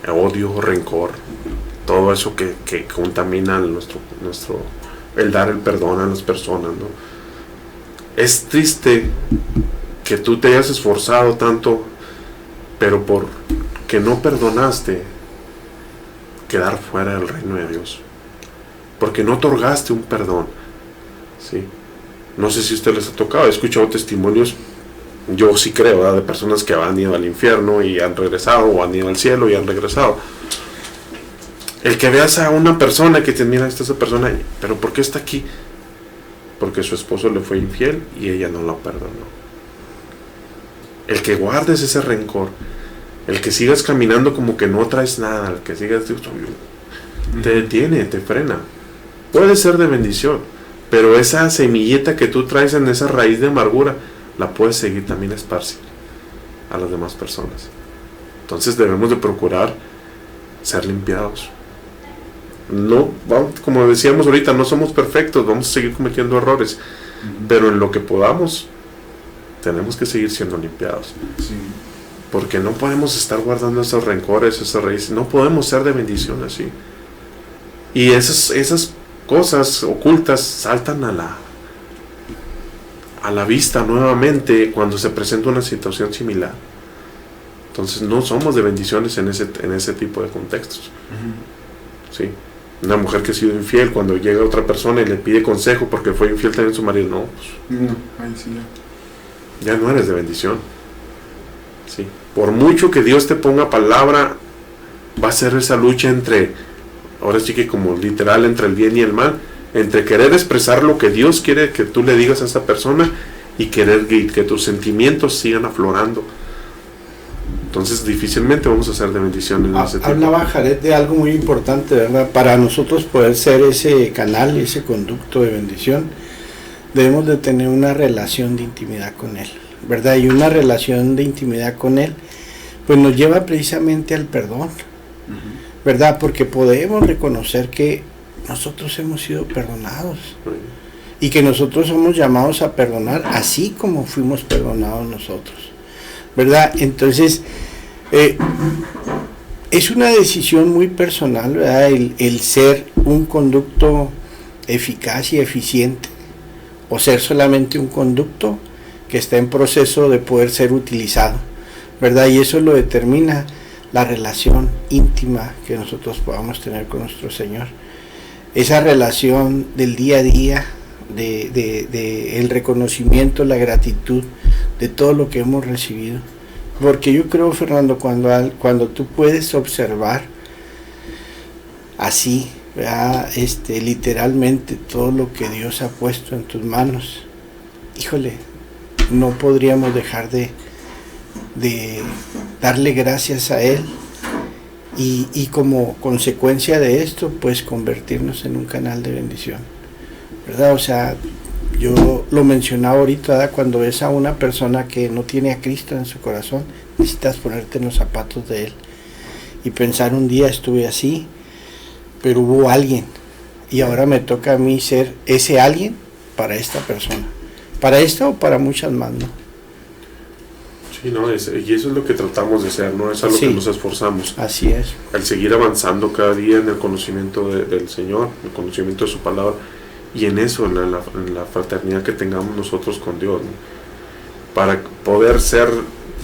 Odio, rencor, todo eso que contamina el dar el perdón a las personas, ¿no? Es triste que tú te hayas esforzado tanto, pero por que no perdonaste, quedar fuera del reino de Dios, porque no otorgaste un perdón, ¿sí? No sé si a ustedes les ha tocado, he escuchado testimonios, yo sí creo, ¿verdad?, de personas que han ido al infierno y han regresado, o han ido al cielo y han regresado. El que veas a una persona que te mira, esa persona, pero ¿por qué está aquí? Porque su esposo le fue infiel y ella no la perdonó. El que guardes ese rencor, el que sigas caminando como que no traes nada, el que sigas, te detiene, te frena. Puede ser de bendición, pero esa semilleta que tú traes en esa raíz de amargura, la puedes seguir también a esparcir a las demás personas. Entonces debemos de procurar ser limpiados. No, como decíamos ahorita, no somos perfectos, vamos a seguir cometiendo errores, pero en lo que podamos tenemos que seguir siendo limpiados. Sí. Porque no podemos estar guardando esos rencores, esas raíces, no podemos ser de bendición así. Y esas cosas ocultas saltan a la vista nuevamente cuando se presenta una situación similar. Entonces no somos de bendiciones en ese tipo de contextos. Sí. Una mujer que ha sido infiel, cuando llega otra persona y le pide consejo porque fue infiel también su marido, no, pues, ahí sí ya no eres de bendición. Sí. Por mucho que Dios te ponga palabra, va a ser esa lucha entre, ahora sí que como literal, entre el bien y el mal, entre querer expresar lo que Dios quiere que tú le digas a esa persona y querer que tus sentimientos sigan aflorando. Entonces difícilmente vamos a ser de bendición en ese tipo. Hablaba Jared de algo muy importante, ¿verdad? Para nosotros poder ser ese canal, ese conducto de bendición, debemos de tener una relación de intimidad con Él, ¿verdad? Y una relación de intimidad con Él, pues nos lleva precisamente al perdón, ¿verdad? Porque podemos reconocer que nosotros hemos sido perdonados y que nosotros somos llamados a perdonar así como fuimos perdonados nosotros, ¿verdad? Entonces, es una decisión muy personal, ¿verdad? El ser un conducto eficaz y eficiente, o ser solamente un conducto que está en proceso de poder ser utilizado, ¿verdad? Y eso lo determina la relación íntima que nosotros podamos tener con nuestro Señor. Esa relación del día a día, de el reconocimiento, la gratitud de todo lo que hemos recibido. Porque yo creo, Fernando, cuando tú puedes observar así, ¿verdad? Literalmente todo lo que Dios ha puesto en tus manos, híjole, no podríamos dejar de darle gracias a Él y como consecuencia de esto, pues convertirnos en un canal de bendición, ¿verdad? O sea, yo lo mencionaba ahorita, ¿verdad? Cuando ves a una persona que no tiene a Cristo en su corazón, necesitas ponerte en los zapatos de Él y pensar, un día estuve así, pero hubo alguien y ahora me toca a mí ser ese alguien para esta persona, para esta o para muchas más, ¿no? Sí, no, y eso es lo que tratamos de hacer, ¿no? Es a lo que nos esforzamos. Así es. Al seguir avanzando cada día en el conocimiento del Señor, el conocimiento de su palabra, y en eso, en la fraternidad que tengamos nosotros con Dios, ¿no? Para poder ser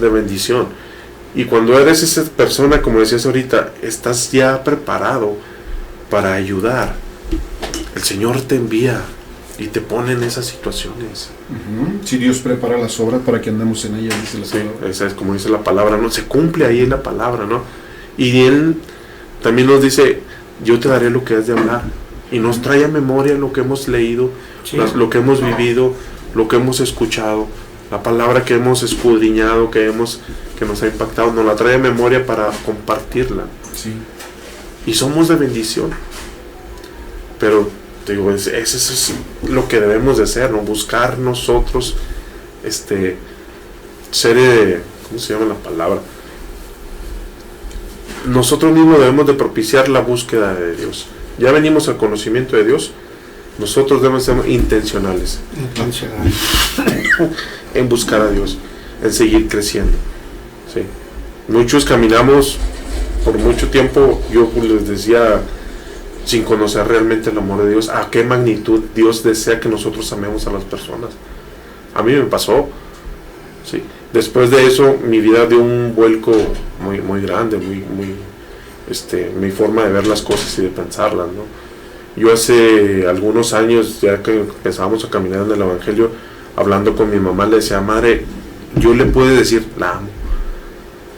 de bendición. Y cuando eres esa persona, como decías ahorita, estás ya preparado para ayudar. El Señor te envía y te pone en esas situaciones. Si Dios prepara las obras para que andemos en ellas, dice la palabra. Esa es como dice la palabra, ¿no? Se cumple ahí en la palabra, ¿no? Y Él también nos dice, yo te daré lo que has de hablar. Y nos trae a memoria lo que hemos leído, lo que hemos vivido, lo que hemos escuchado, la palabra que hemos escudriñado, que nos ha impactado, nos la trae a memoria para compartirla. Sí. Y somos de bendición. Pero digo, eso es lo que debemos de hacer, ¿no? Buscar nosotros, ser, ¿cómo se llama la palabra? Nosotros mismos debemos de propiciar la búsqueda de Dios. Ya venimos al conocimiento de Dios, nosotros debemos ser intencionales en buscar a Dios, en seguir creciendo. ¿Sí? Muchos caminamos por mucho tiempo yo les decía, sin conocer realmente el amor de Dios, a qué magnitud Dios desea que nosotros amemos a las personas. A mí me pasó, ¿sí? Después de eso mi vida dio un vuelco muy, muy grande, mi forma de ver las cosas y de pensarlas, ¿no? Yo hace algunos años, ya que empezábamos a caminar en el Evangelio, hablando con mi mamá, le decía, madre, yo le pude decir, la amo.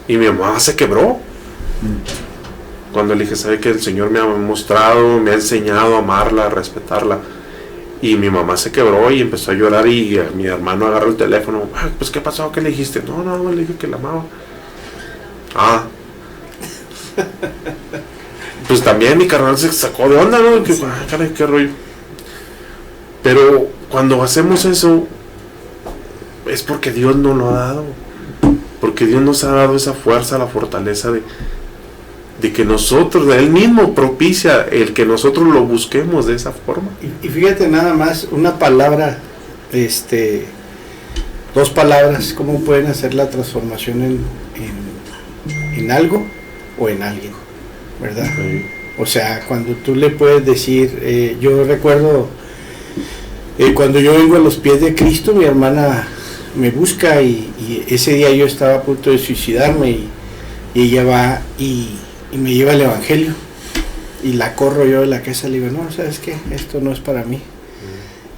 Y mi mamá se quebró. Cuando le dije, ¿sabe que el Señor me ha mostrado, me ha enseñado a amarla, a respetarla? Y mi mamá se quebró y empezó a llorar, y mi hermano agarró el teléfono. Pues, ¿qué pasó? ¿Qué le dijiste? No, le dije que la amaba. Pues también mi carnal se sacó de onda, ¿no? Que, caray, qué rollo. Pero cuando hacemos eso, es porque Dios nos lo ha dado. Porque Dios nos ha dado esa fuerza, la fortaleza de que nosotros, de Él mismo propicia el que nosotros lo busquemos de esa forma. Y fíjate nada más, una palabra, dos palabras, cómo pueden hacer la transformación en algo o en alguien, ¿verdad? Sí. O sea, cuando tú le puedes decir, yo recuerdo cuando yo vengo a los pies de Cristo, mi hermana me busca y ese día yo estaba a punto de suicidarme y ella va y me lleva el Evangelio y la corro yo de la casa, le digo, no, ¿sabes qué? Esto no es para mí.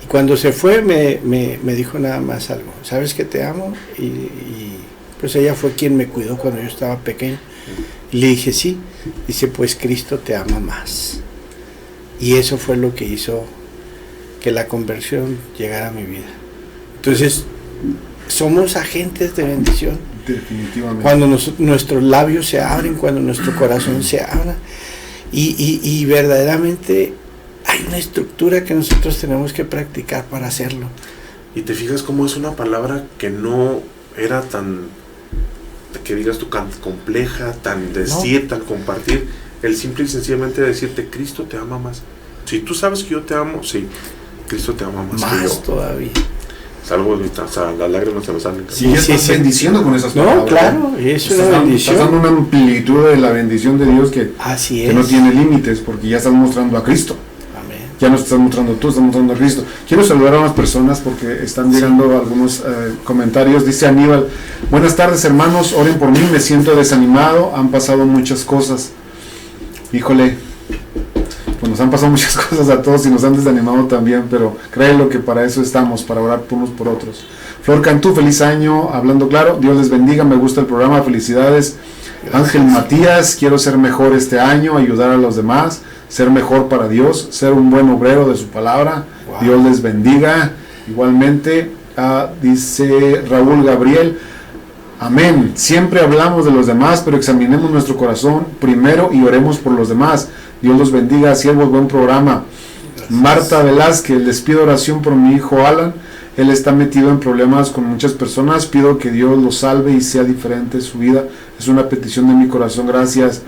Y cuando se fue me dijo nada más algo, ¿sabes que te amo? Y pues ella fue quien me cuidó cuando yo estaba pequeño. Y le dije, sí. Dice, pues Cristo te ama más. Y eso fue lo que hizo que la conversión llegara a mi vida. Entonces, somos agentes de bendición. Definitivamente. Cuando nuestros labios se abren, cuando nuestro corazón se abra, y verdaderamente hay una estructura que nosotros tenemos que practicar para hacerlo. Y te fijas cómo es una palabra que no era tan, que digas tú, tan compleja, tan decir, tan compartir. El simple y sencillamente decirte, Cristo te ama más. Si tú sabes que yo te amo, sí, Cristo te ama más que yo. Todavía. Salvo ahorita, o sea, las lágrimas se me salen. Sí, estás bendiciendo con esas palabras. No, claro, es una bendición. Estás dando una amplitud de la bendición de Dios que no tiene límites, porque ya estás mostrando a Cristo. Amén. Ya no estás mostrando tú, estás mostrando a Cristo. Quiero saludar a unas personas porque están llegando algunos comentarios. Dice Aníbal, buenas tardes hermanos, oren por mí, me siento desanimado, han pasado muchas cosas. Híjole, pues nos han pasado muchas cosas a todos y nos han desanimado también, pero créelo que para eso estamos, para orar unos por otros. Flor Cantú, feliz año, hablando claro, Dios les bendiga, me gusta el programa, felicidades. Gracias. Ángel Matías, quiero ser mejor este año, ayudar a los demás, ser mejor para Dios, ser un buen obrero de su palabra. Wow. Dios les bendiga. Igualmente, dice Raúl Gabriel, amén, siempre hablamos de los demás, pero examinemos nuestro corazón primero y oremos por los demás. Dios los bendiga, siervos, buen programa. Gracias. Marta Velázquez, les pido oración por mi hijo Alan, él está metido en problemas con muchas personas, pido que Dios lo salve y sea diferente su vida, es una petición de mi corazón, gracias.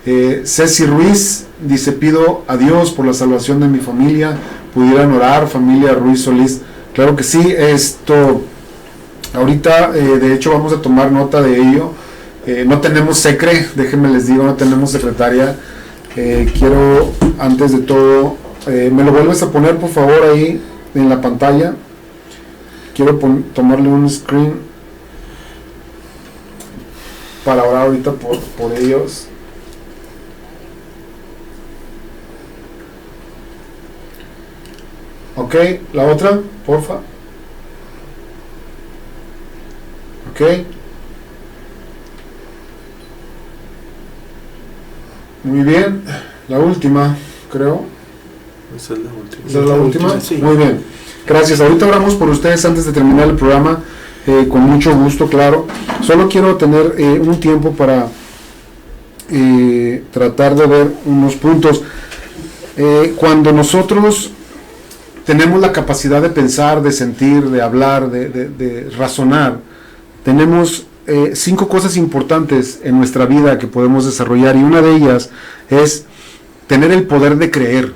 Ceci Ruiz dice, pido a Dios por la salvación de mi familia, pudieran orar, familia Ruiz Solís. Claro que sí, ahorita de hecho vamos a tomar nota de ello. No tenemos déjenme les digo, no tenemos secretaria. Quiero antes de todo, me lo vuelves a poner por favor ahí en la pantalla. Quiero tomarle un screen para orar ahorita por ellos. Ok, la otra, porfa. Ok. Muy bien, la última, creo. Esa es la última. ¿Esa es la última? Sí. Muy bien, gracias. Ahorita oramos por ustedes antes de terminar el programa, con mucho gusto, claro. Solo quiero tener un tiempo para tratar de ver unos puntos. Cuando nosotros tenemos la capacidad de pensar, de sentir, de hablar, de razonar, tenemos 5 cosas importantes en nuestra vida que podemos desarrollar, y una de ellas es tener el poder de creer.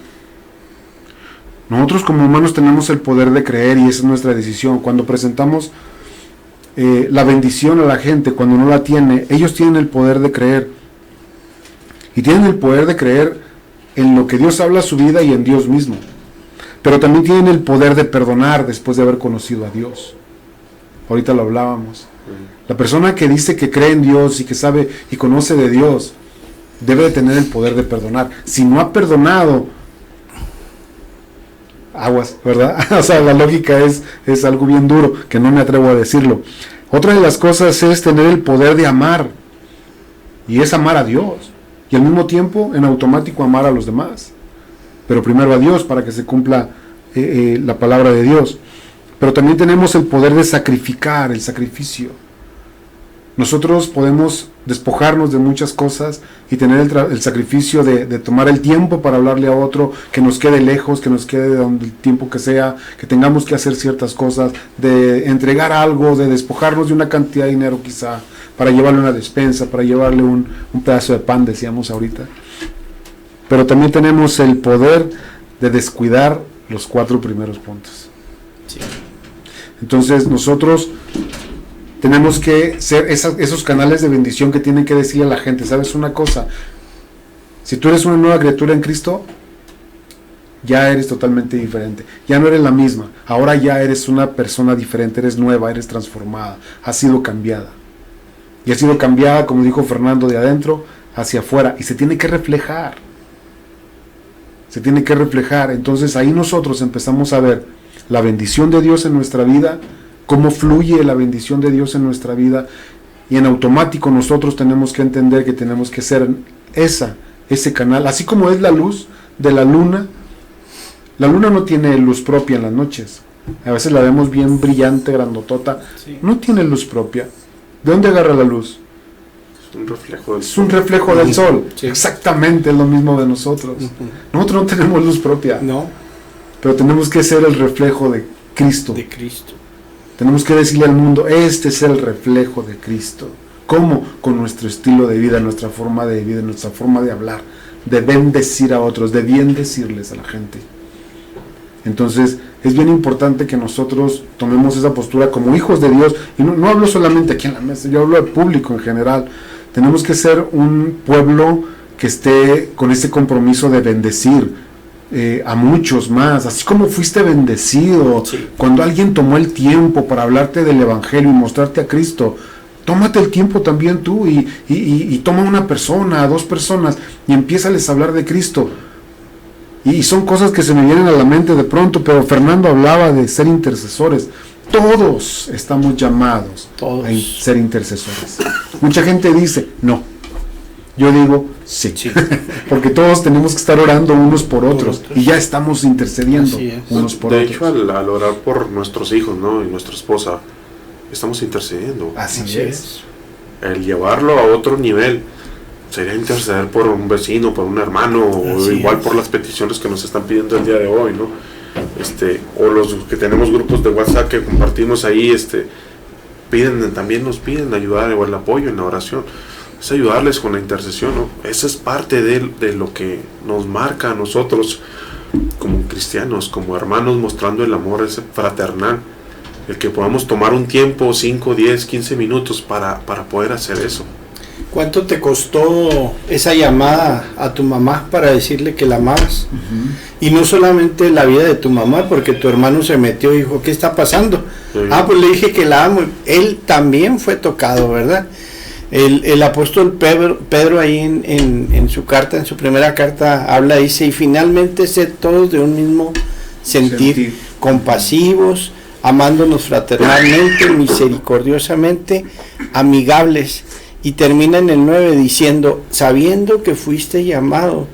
Nosotros como humanos tenemos el poder de creer y esa es nuestra decisión. Cuando presentamos la bendición a la gente, cuando no la tiene, ellos tienen el poder de creer. y tienen el poder de creer en lo que Dios habla a su vida y en Dios mismo. Pero también tienen el poder de perdonar después de haber conocido a Dios. Ahorita lo hablábamos. La persona que dice que cree en Dios y que sabe y conoce de Dios debe de tener el poder de perdonar. Si no ha perdonado, aguas, ¿verdad? O sea, la lógica es algo bien duro, que no me atrevo a decirlo. Otra de las cosas es tener el poder de amar, y es amar a Dios, y al mismo tiempo en automático amar a los demás, pero primero a Dios para que se cumpla la palabra de Dios. Pero también tenemos el poder de sacrificar, el sacrificio. Nosotros podemos despojarnos de muchas cosas y tener el sacrificio de tomar el tiempo para hablarle a otro, que nos quede lejos, que nos quede donde el tiempo que sea, que tengamos que hacer ciertas cosas, de entregar algo, de despojarnos de una cantidad de dinero quizá, para llevarle una despensa, para llevarle un pedazo de pan, decíamos ahorita. Pero también tenemos el poder de descuidar los 4 primeros puntos. Sí. Entonces nosotros tenemos que ser esos canales de bendición que tienen que decirle a la gente, ¿sabes una cosa? Si tú eres una nueva criatura en Cristo, ya eres totalmente diferente. Ya no eres la misma. Ahora ya eres una persona diferente, eres nueva, eres transformada, has sido cambiada. Y ha sido cambiada, como dijo Fernando, de adentro hacia afuera. Y se tiene que reflejar. Se tiene que reflejar. Entonces ahí nosotros empezamos a ver la bendición de Dios en nuestra vida, cómo fluye la bendición de Dios en nuestra vida, y en automático nosotros tenemos que entender que tenemos que ser ese canal, así como es la luz de la luna. La luna no tiene luz propia en las noches, a veces la vemos bien brillante, grandotota, Sí. no tiene luz propia. ¿De dónde agarra la luz? Es un reflejo del Es un reflejo del sol. Sí. Exactamente, es lo mismo de nosotros. Nosotros no tenemos luz propia, No, pero tenemos que ser el reflejo de Cristo. de Cristo. Tenemos que decirle al mundo, este es el reflejo de Cristo. ¿Cómo? Con nuestro estilo de vida, nuestra forma de vida, nuestra forma de hablar, de bendecir a otros, de bien decirles a la gente. Entonces, es bien importante que nosotros tomemos esa postura como hijos de Dios, y no hablo solamente aquí en la mesa, yo hablo al público en general. Tenemos que ser un pueblo que esté con ese compromiso de bendecir a muchos más, así como fuiste bendecido. Sí. Cuando alguien tomó el tiempo para hablarte del Evangelio y mostrarte a Cristo, tómate el tiempo también tú y toma una persona, 2 personas, y empiézales a hablar de Cristo. Y son cosas que se me vienen a la mente de pronto, pero Fernando hablaba de ser intercesores. Todos estamos llamados Todos. a ser intercesores. Mucha gente dice, no. Yo digo, sí. Sí. Porque todos tenemos que estar orando unos por otros. otros. Y ya estamos intercediendo Así es. unos por De otros. hecho, al orar por nuestros hijos, ¿no? Y nuestra esposa, estamos intercediendo. Así es. El llevarlo a otro nivel sería interceder por un vecino, por un hermano, o Así igual es. por las peticiones que nos están pidiendo el día de hoy, ¿no? O los que tenemos grupos de WhatsApp que compartimos ahí, también nos piden ayudar o el apoyo en la oración. Es ayudarles con la intercesión, ¿no? Esa es parte de lo que nos marca a nosotros como cristianos, como hermanos, mostrando el amor ese fraternal. El que podamos tomar un tiempo, 5, 10, 15 minutos para poder hacer eso. ¿Cuánto te costó esa llamada a tu mamá para decirle que la amabas? Y no solamente la vida de tu mamá, porque tu hermano se metió y dijo, ¿qué está pasando? Sí. Pues le dije que la amo. Él también fue tocado, ¿verdad? El apóstol Pedro ahí en su carta, en su primera carta, habla, dice, y finalmente sed todos de un mismo sentir, compasivos, amándonos fraternalmente, misericordiosamente, amigables. Y termina en el 9 diciendo, sabiendo que fuiste llamado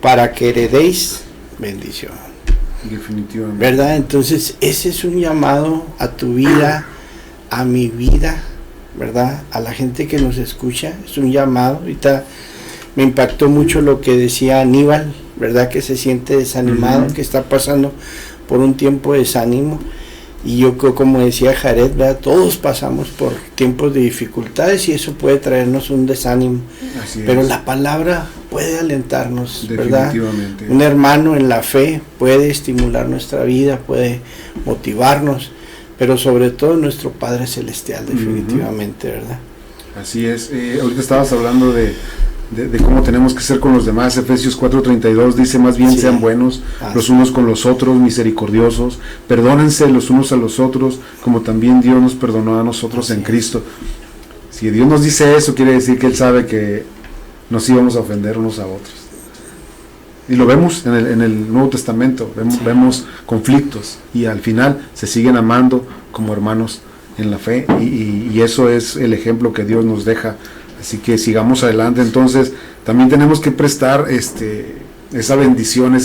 para que heredéis bendición. Definitivamente. ¿Verdad? Entonces, ese es un llamado a tu vida, a mi vida, ¿verdad? A la gente que nos escucha, es un llamado. Ahorita me impactó mucho lo que decía Aníbal, ¿verdad? Que se siente desanimado, que está pasando por un tiempo de desánimo. Y yo creo, como decía Jared, ¿verdad? Todos pasamos por tiempos de dificultades y eso puede traernos un desánimo. Así Pero es. la palabra puede alentarnos, ¿verdad? Definitivamente. Un hermano en la fe puede estimular nuestra vida, puede motivarnos, pero sobre todo nuestro Padre Celestial, definitivamente, ¿verdad? Así es. Ahorita estabas hablando de de cómo tenemos que ser con los demás. Efesios 4:32 dice, más bien sean buenos los unos con los otros, misericordiosos, perdónense los unos a los otros, como también Dios nos perdonó a nosotros en Cristo. Si Dios nos dice eso, quiere decir que Él sabe que nos íbamos a ofender unos a otros. Y lo vemos en el Nuevo Testamento, vemos conflictos, y al final se siguen amando como hermanos en la fe, y eso es el ejemplo que Dios nos deja. Así que sigamos adelante. Entonces también tenemos que prestar esa bendición,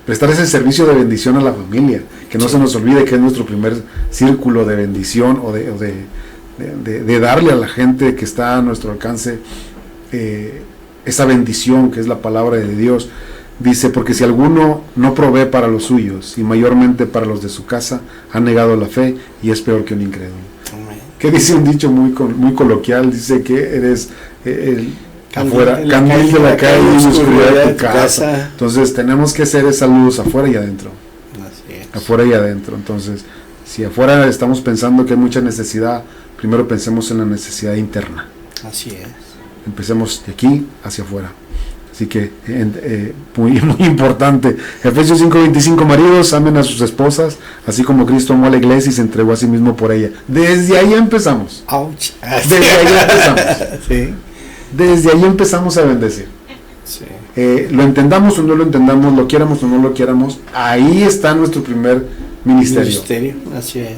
prestar ese servicio de bendición a la familia, que no se nos olvide que es nuestro primer círculo de bendición, o de darle a la gente que está a nuestro alcance esa bendición que es la palabra de Dios. Dice, porque si alguno no provee para los suyos, y mayormente para los de su casa, ha negado la fe y es peor que un incrédulo. Que dice un dicho muy coloquial, dice que eres afuera, candil de la calle y oscuridad de tu casa. Entonces tenemos que hacer esa luz afuera y adentro. Afuera y adentro. Entonces, si afuera estamos pensando que hay mucha necesidad, primero pensemos en la necesidad interna. Así es. Empecemos de aquí hacia afuera. Así que muy importante. Efesios 5:25, maridos, amen a sus esposas, así como Cristo amó a la iglesia y se entregó a sí mismo por ella. Desde ahí empezamos. Ouch. Desde ahí empezamos. Sí. Desde ahí empezamos a bendecir. Sí. Lo entendamos o no lo entendamos, lo quieramos o no lo quieramos, ahí está nuestro primer ministerio. Así es.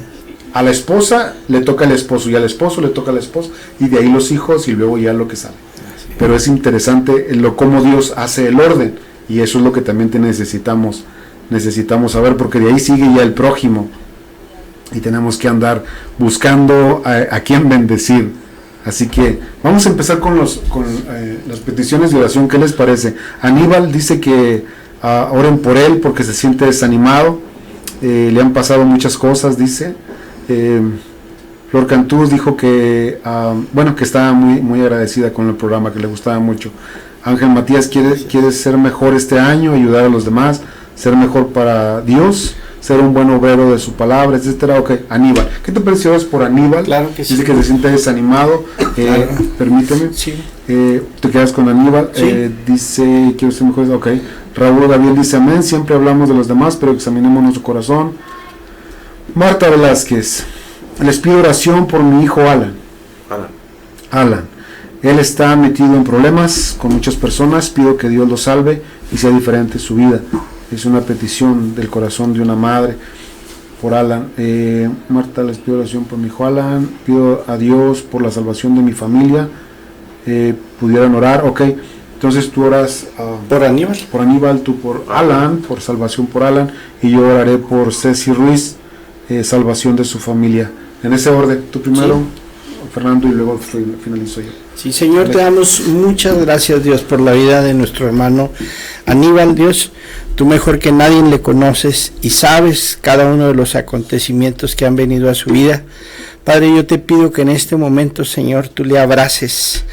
A la esposa le toca al esposo, y al esposo le toca a la esposa, y de ahí los hijos, y luego ya lo que sale. Pero es interesante cómo Dios hace el orden, y eso es lo que también necesitamos saber, porque de ahí sigue ya el prójimo, y tenemos que andar buscando a quién bendecir. Así que vamos a empezar con las peticiones de oración. ¿Qué les parece? Aníbal dice que oren por él porque se siente desanimado, le han pasado muchas cosas, dice. Flor Cantús dijo que que estaba muy agradecida con el programa, que le gustaba mucho. Ángel Matías quiere ser mejor este año, ayudar a los demás, ser mejor para Dios, ser un buen obrero de su palabra, etcétera. Ok, Aníbal, ¿qué te pareció por Aníbal? Claro que sí. Dice que se siente desanimado. Claro. Permíteme. Sí. Te quedas con Aníbal. Sí. Dice, quiero ser mejor. Ok. Raúl Gabriel dice, amén, siempre hablamos de los demás, pero examinemos nuestro corazón. Marta Velázquez, les pido oración por mi hijo Alan. Él está metido en problemas con muchas personas, pido que Dios lo salve y sea diferente su vida. Es una petición del corazón de una madre por Alan. Marta, les pido oración por mi hijo Alan, pido a Dios por la salvación de mi familia. Pudieran orar, ok. Entonces tú oras por Aníbal, tú por Alan, por salvación por Alan, y yo oraré por Ceci Ruiz, salvación de su familia. En ese orden, tú primero, sí. Fernando, y luego finalizo yo. Sí, Señor, te damos muchas gracias, Dios, por la vida de nuestro hermano Aníbal. Dios, tú mejor que nadie le conoces y sabes cada uno de los acontecimientos que han venido a su vida. Padre, yo te pido que en este momento, Señor, tú le abraces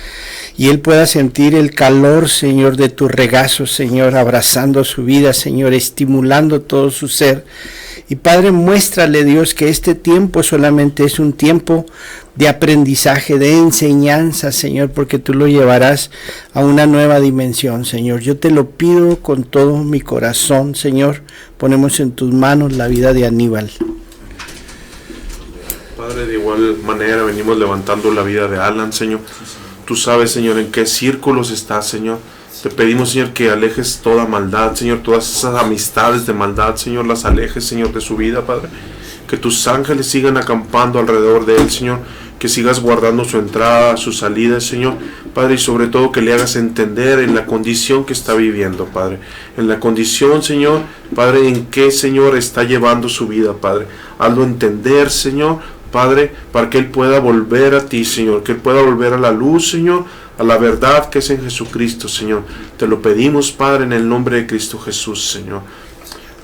y él pueda sentir el calor, Señor, de tu regazo, Señor, abrazando su vida, Señor, estimulando todo su ser. Y Padre, muéstrale, Dios, que este tiempo solamente es un tiempo de aprendizaje, de enseñanza, Señor, porque tú lo llevarás a una nueva dimensión, Señor. Yo te lo pido con todo mi corazón, Señor. Ponemos en tus manos la vida de Aníbal. Padre, de igual manera venimos levantando la vida de Alan, Señor. Tú sabes, Señor, en qué círculos estás, Señor. Te pedimos, Señor, que alejes toda maldad, Señor, todas esas amistades de maldad, Señor, las alejes, Señor, de su vida, Padre. Que tus ángeles sigan acampando alrededor de él, Señor. Que sigas guardando su entrada, su salida, Señor. Padre, y sobre todo que le hagas entender en la condición que está viviendo, Padre. En la condición, Señor, Padre, en qué, Señor, está llevando su vida, Padre. Hazlo entender, Señor, Padre, para que él pueda volver a ti, Señor. Que él pueda volver a la luz, Señor, a la verdad que es en Jesucristo, Señor. Te lo pedimos, Padre, en el nombre de Cristo Jesús, Señor.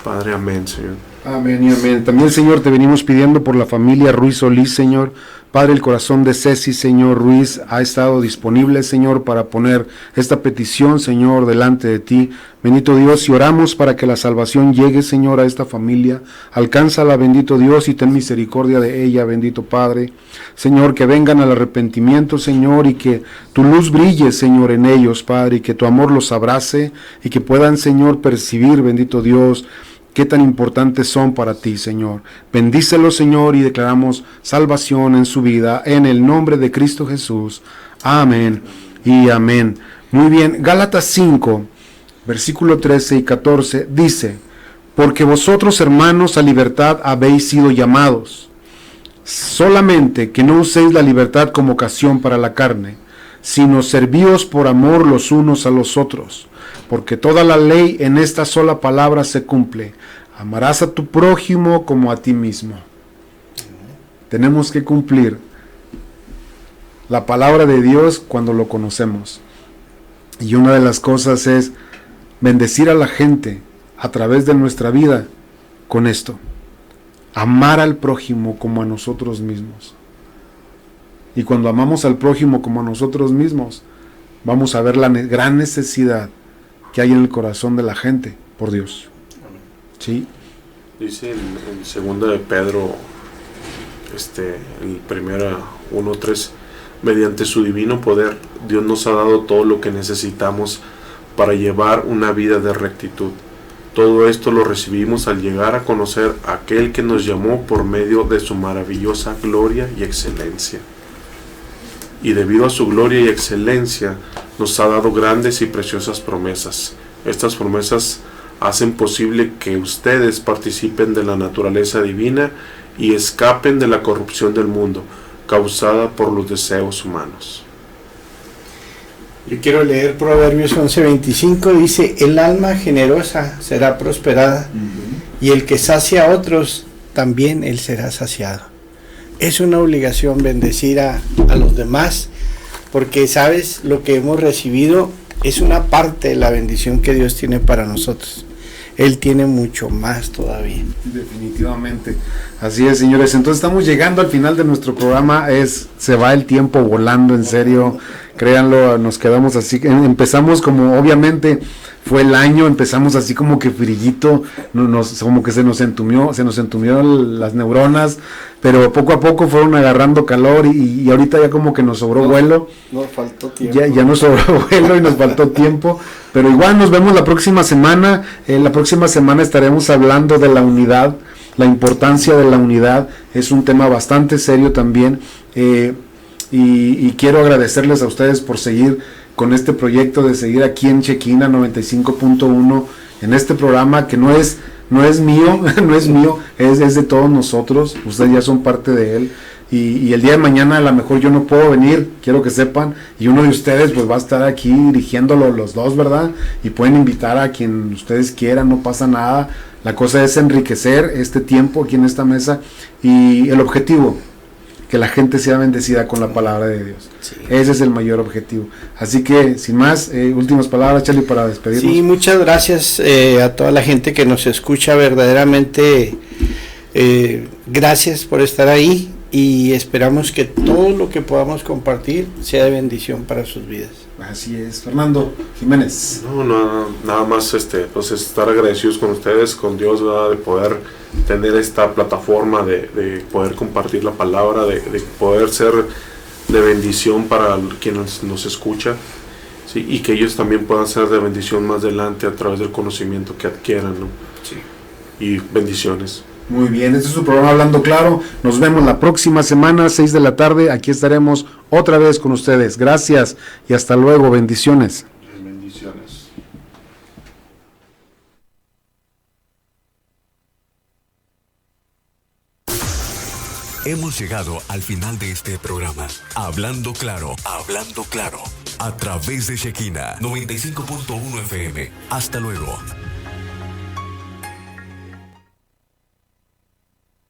Padre, amén, Señor. Amén y amén. También, Señor, te venimos pidiendo por la familia Ruiz Solís, Señor. Padre, el corazón de Ceci, Señor Ruiz, ha estado disponible, Señor, para poner esta petición, Señor, delante de ti. Bendito Dios, y oramos para que la salvación llegue, Señor, a esta familia. Alcánzala, bendito Dios, y ten misericordia de ella, bendito Padre. Señor, que vengan al arrepentimiento, Señor, y que tu luz brille, Señor, en ellos, Padre, y que tu amor los abrace, y que puedan, Señor, percibir, bendito Dios, qué tan importantes son para ti, Señor. Bendícelo, Señor, y declaramos salvación en su vida, en el nombre de Cristo Jesús. Amén y amén. Muy bien, Gálatas 5, versículo 13 y 14, dice: porque vosotros, hermanos, a libertad habéis sido llamados, solamente que no uséis la libertad como ocasión para la carne, sino servíos por amor los unos a los otros. Porque toda la ley en esta sola palabra se cumple: amarás a tu prójimo como a ti mismo. Tenemos que cumplir la palabra de Dios cuando lo conocemos. Y una de las cosas es bendecir a la gente a través de nuestra vida con esto: amar al prójimo como a nosotros mismos. Y cuando amamos al prójimo como a nosotros mismos, vamos a ver la gran necesidad que hay en el corazón de la gente por Dios. ¿Sí? Dice en segunda de Pedro, el primero 1:3, mediante su divino poder, Dios nos ha dado todo lo que necesitamos para llevar una vida de rectitud. Todo esto lo recibimos al llegar a conocer a aquel que nos llamó por medio de su maravillosa gloria y excelencia. Y debido a su gloria y excelencia, nos ha dado grandes y preciosas promesas. Estas promesas hacen posible que ustedes participen de la naturaleza divina y escapen de la corrupción del mundo, causada por los deseos humanos. Yo quiero leer Proverbios 11:25, dice: el alma generosa será prosperada, y el que sacia a otros, también él será saciado. Es una obligación bendecir a los demás, porque sabes, lo que hemos recibido es una parte de la bendición que Dios tiene para nosotros. Él tiene mucho más todavía. Definitivamente. Así es, señores. Entonces estamos llegando al final de nuestro programa. Se va el tiempo volando, en serio. Créanlo, nos quedamos así. Empezamos como, obviamente, fue el año, empezamos así como que frillito, como que se nos entumieron las neuronas, pero poco a poco fueron agarrando calor y ahorita ya como que nos sobró vuelo. Nos faltó tiempo. Ya nos sobró vuelo y nos faltó tiempo, pero igual nos vemos la próxima semana. La próxima semana estaremos hablando de la unidad, la importancia de la unidad. Es un tema bastante serio también, y quiero agradecerles a ustedes por seguir con este proyecto, de seguir aquí en Chequina 95.1, en este programa que no es mío, es de todos nosotros. Ustedes ya son parte de él, y el día de mañana a lo mejor yo no puedo venir, quiero que sepan, y uno de ustedes pues va a estar aquí dirigiéndolo, los dos, ¿verdad? Y pueden invitar a quien ustedes quieran, no pasa nada. La cosa es enriquecer este tiempo aquí en esta mesa, y el objetivo, que la gente sea bendecida con la palabra de Dios. Sí. Ese es el mayor objetivo. Así que, sin más, últimas palabras, Charlie, para despedirnos. Sí, muchas gracias a toda la gente que nos escucha. Verdaderamente, gracias por estar ahí, y esperamos que todo lo que podamos compartir sea de bendición para sus vidas. Así es. Fernando Jiménez. No, nada más pues estar agradecidos con ustedes, con Dios, ¿verdad? De poder tener esta plataforma, de poder compartir la palabra, de poder ser de bendición para quienes nos escucha, ¿sí? Y que ellos también puedan ser de bendición más adelante a través del conocimiento que adquieran, ¿no? Sí. Y bendiciones. Muy bien, este es su programa Hablando Claro. Nos vemos la próxima semana, 6 de la tarde. Aquí estaremos otra vez con ustedes. Gracias y hasta luego. Bendiciones. Bendiciones. Hemos llegado al final de este programa. Hablando Claro, a través de Chequina 95.1 FM. Hasta luego.